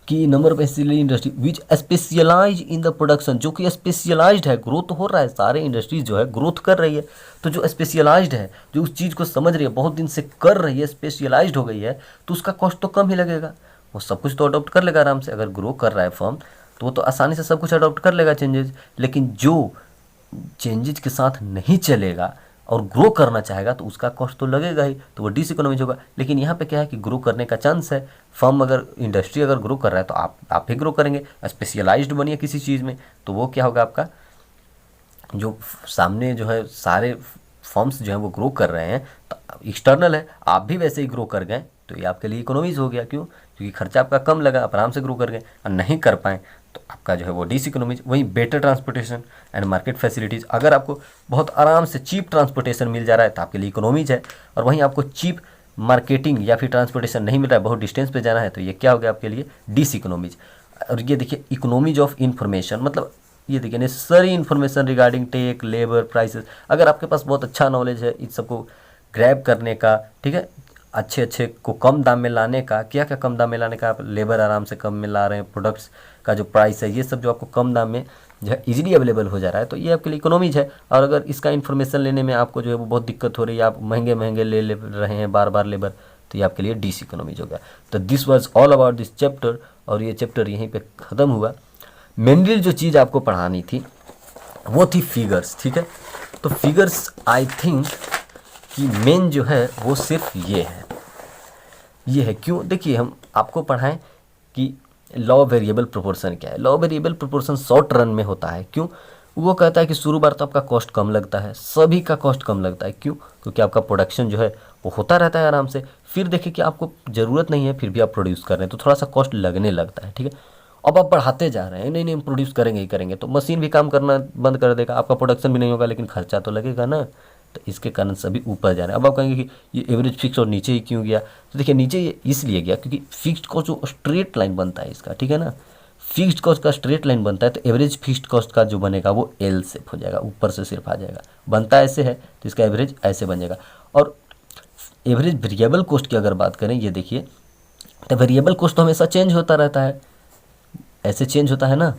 कि number of ancillary industry which specialise in the production, जो कि स्पेशलाइज्ड है, ग्रोथ हो रहा है, सारे इंडस्ट्रीज जो है ग्रोथ कर रही है, तो जो स्पेशलाइज्ड है, जो उस चीज़ को समझ रही है, बहुत दिन से कर रही है, स्पेशलाइज्ड हो गई है, तो उसका कॉस्ट तो कम ही लगेगा, वो सब कुछ तो अडॉप्ट कर लेगा आराम से। अगर ग्रो कर रहा है फर्म तो वो तो आसानी से सब कुछ अडॉप्ट कर लेगा चेंजेस। लेकिन जो चेंजेस के साथ नहीं चलेगा और ग्रो करना चाहेगा तो उसका कॉस्ट तो लगेगा ही, तो वो डिस इकोनॉमीज होगा। लेकिन यहाँ पे क्या है कि ग्रो करने का चांस है, फर्म अगर इंडस्ट्री अगर ग्रो कर रहा है तो आप भी ग्रो करेंगे, स्पेशलाइज्ड बनिए किसी चीज़ में, तो वो क्या होगा, आपका जो सामने जो है सारे फर्म्स जो हैं वो ग्रो कर रहे हैं, तो एक्सटर्नल है, आप भी वैसे ही ग्रो कर गए तो ये आपके लिए इकोनॉमीज हो गया। क्यों, क्योंकि खर्चा आपका कम लगा, आप आराम से ग्रो कर गए। और नहीं कर पाएँ तो आपका जो है वो डिस इकोनॉमीज। वहीं better transportation and market facilities, अगर आपको बहुत आराम से चीप ट्रांसपोर्टेशन मिल जा रहा है तो आपके लिए इकोनॉमीज है। और वहीं आपको चीप मार्केटिंग या फिर ट्रांसपोर्टेशन नहीं मिल रहा है, बहुत डिस्टेंस पे जाना है, तो ये क्या हो गया आपके लिए, डिस इकोनॉमीज। और ये देखिए इकोनॉमीज ऑफ इंफॉर्मेशन, मतलब ये देखिए necessary information regarding take labour prices. अगर आपके पास बहुत अच्छा नॉलेज है इन सबको ग्रैब करने का, ठीक है, अच्छे अच्छे को कम दाम में लाने का, क्या क्या कम दाम में लाने का, आप लेबर आराम से कम में ला रहे हैं, प्रोडक्ट्स का जो प्राइस है ये सब जो आपको कम दाम में जो है इजीली अवेलेबल हो जा रहा है, तो ये आपके लिए इकोनॉमीज है। और अगर इसका इन्फॉर्मेशन लेने में आपको जो है वो बहुत दिक्कत हो रही है, आप महंगे महंगे ले रहे हैं बार बार लेबर, तो ये आपके लिए डिस इकोनॉमीज हो गया। तो this was all about this chapter, और ये चैप्टर यहीं पे ख़त्म हुआ। मेनली जो चीज़ आपको पढ़ानी थी वो थी फिगर्स, ठीक है। तो फिगर्स आई थिंक कि मेन जो है वो सिर्फ ये है। क्यों, देखिए हम आपको पढ़ाएं कि लॉ वेरिएबल प्रोपोर्शन क्या है। Law variable proportion short run में होता है। क्यों, वो कहता है कि शुरू बार तो आपका कॉस्ट कम लगता है, सभी का कॉस्ट कम लगता है। क्यों? क्योंकि आपका प्रोडक्शन जो है वो होता रहता है आराम से। फिर देखिए कि आपको ज़रूरत नहीं है फिर भी आप प्रोड्यूस कर रहे हैं तो थोड़ा सा कॉस्ट लगने लगता है, ठीक है। अब आप बढ़ाते जा रहे हैं, नहीं नहीं हम प्रोड्यूस करेंगे ही करेंगे, तो मशीन भी काम करना बंद कर देगा, आपका प्रोडक्शन भी नहीं होगा, लेकिन खर्चा तो लगेगा ना। तो इसके कारण सभी ऊपर जा रहे हैं। अब आप कहेंगे कि ये एवरेज फिक्स और नीचे ही क्यों गया? तो देखिए नीचे ये इसलिए गया क्योंकि फिक्स्ड कॉस्ट जो स्ट्रेट लाइन बनता है इसका, ठीक है ना, फिक्स्ड कॉस्ट का स्ट्रेट लाइन बनता है, तो एवरेज फिक्स्ड कॉस्ट का जो बनेगा वो एल शेप हो जाएगा, ऊपर से सिर्फ आ जाएगा। बनता ऐसे है तो इसका एवरेज ऐसे बन जाएगा। और एवरेज वेरिएबल कॉस्ट की अगर बात करें, ये देखिए, तो वेरिएबल कॉस्ट तो हमेशा चेंज होता रहता है, ऐसे चेंज होता है ना,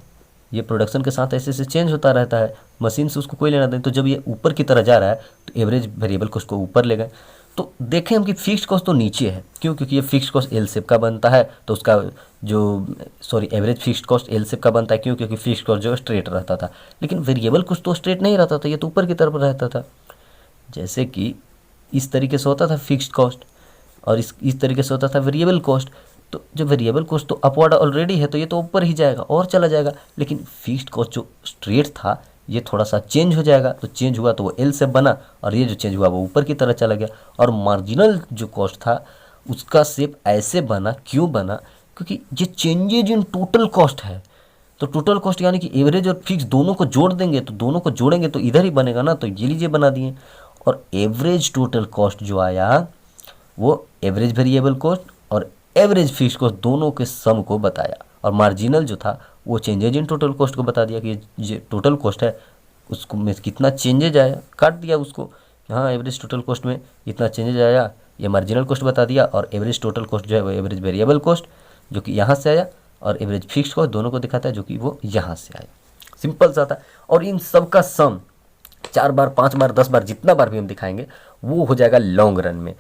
ये प्रोडक्शन के साथ ऐसे ऐसे चेंज होता रहता है, मशीन से उसको कोई लेना देना। तो जब ये ऊपर की तरह जा रहा है तो एवरेज वेरिएबल कॉस्ट को ऊपर ले गए। तो देखें हम कि फिक्स्ड कॉस्ट तो नीचे है, क्यों? क्योंकि ये फिक्स्ड कॉस्ट एल शेप का बनता है, तो उसका जो average fixed cost L shape का बनता है। क्यों? क्योंकि फिक्स्ड कॉस्ट जो स्ट्रेट रहता था, लेकिन वेरिएबल कॉस्ट तो स्ट्रेट नहीं रहता था, ये तो ऊपर की तरफ रहता था। जैसे कि इस तरीके से होता था फिक्स्ड कॉस्ट और इस तरीके से होता था वेरिएबल कॉस्ट। तो जो वेरिएबल कॉस्ट तो अपवर्ड ऑलरेडी है तो ये तो ऊपर ही जाएगा और चला जाएगा, लेकिन फिक्स्ड कॉस्ट जो स्ट्रेट था ये थोड़ा सा चेंज हो जाएगा। तो चेंज हुआ तो वो एल शेप बना और ये जो चेंज हुआ वो ऊपर की तरह चला गया। और मार्जिनल जो कॉस्ट था उसका शेप ऐसे बना, क्यों बना? क्योंकि ये चेंजेज इन टोटल कॉस्ट है। तो टोटल कॉस्ट यानी कि एवरेज और फिक्स दोनों को जोड़ देंगे, तो दोनों को जोड़ेंगे तो इधर ही बनेगा ना, तो ये लीजिए बना दिए। और एवरेज टोटल कॉस्ट जो आया वो एवरेज वेरिएबल कॉस्ट और एवरेज फिक्स कॉस्ट दोनों के सम को बताया। और मार्जिनल जो था वो चेंजेज इन टोटल कॉस्ट को बता दिया कि ये टोटल कॉस्ट है उसको में कितना चेंजेज आया, काट दिया उसको। हाँ, एवरेज टोटल कॉस्ट में इतना चेंजेज आया, ये मार्जिनल कॉस्ट बता दिया। और एवरेज टोटल कॉस्ट जो है वो एवरेज वेरिएबल कॉस्ट जो कि यहाँ से आया, और एवरेज फिक्स कॉस्ट दोनों को दिखाता है जो कि वो यहाँ से आया। सिंपल सा था। और इन सब का सम 4 बार 5 बार 10 बार जितना बार भी हम दिखाएंगे वो हो जाएगा लॉन्ग रन में।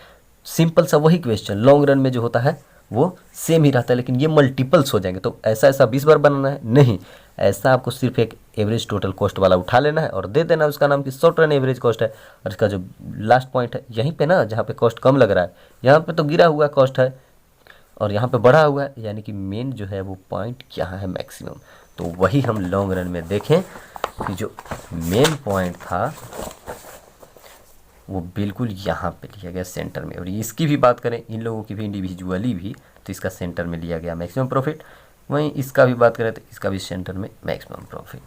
सिंपल सा वही क्वेश्चन लॉन्ग रन में जो होता है वो सेम ही रहता है, लेकिन ये मल्टीपल्स हो जाएंगे। तो ऐसा ऐसा 20 बार बनाना है नहीं, ऐसा आपको सिर्फ एक एवरेज टोटल कॉस्ट वाला उठा लेना है और दे देना है, उसका नाम कि शॉर्ट रन एवरेज कॉस्ट है। और इसका जो लास्ट पॉइंट है यहीं पे ना, जहाँ पे कॉस्ट कम लग रहा है, यहाँ पे तो गिरा हुआ कॉस्ट है और यहाँ पे बढ़ा हुआ है, यानी कि मेन जो है वो पॉइंट क्या है, मैक्सिमम। तो वही हम लॉन्ग रन में देखें कि जो मेन पॉइंट था वो बिल्कुल यहाँ पे लिया गया सेंटर में। और इसकी भी बात करें, इन लोगों की भी इंडिविजुअली भी, तो इसका सेंटर में लिया गया मैक्सिमम प्रॉफिट। वहीं इसका भी बात करें तो इसका भी सेंटर में मैक्सिमम प्रॉफिट।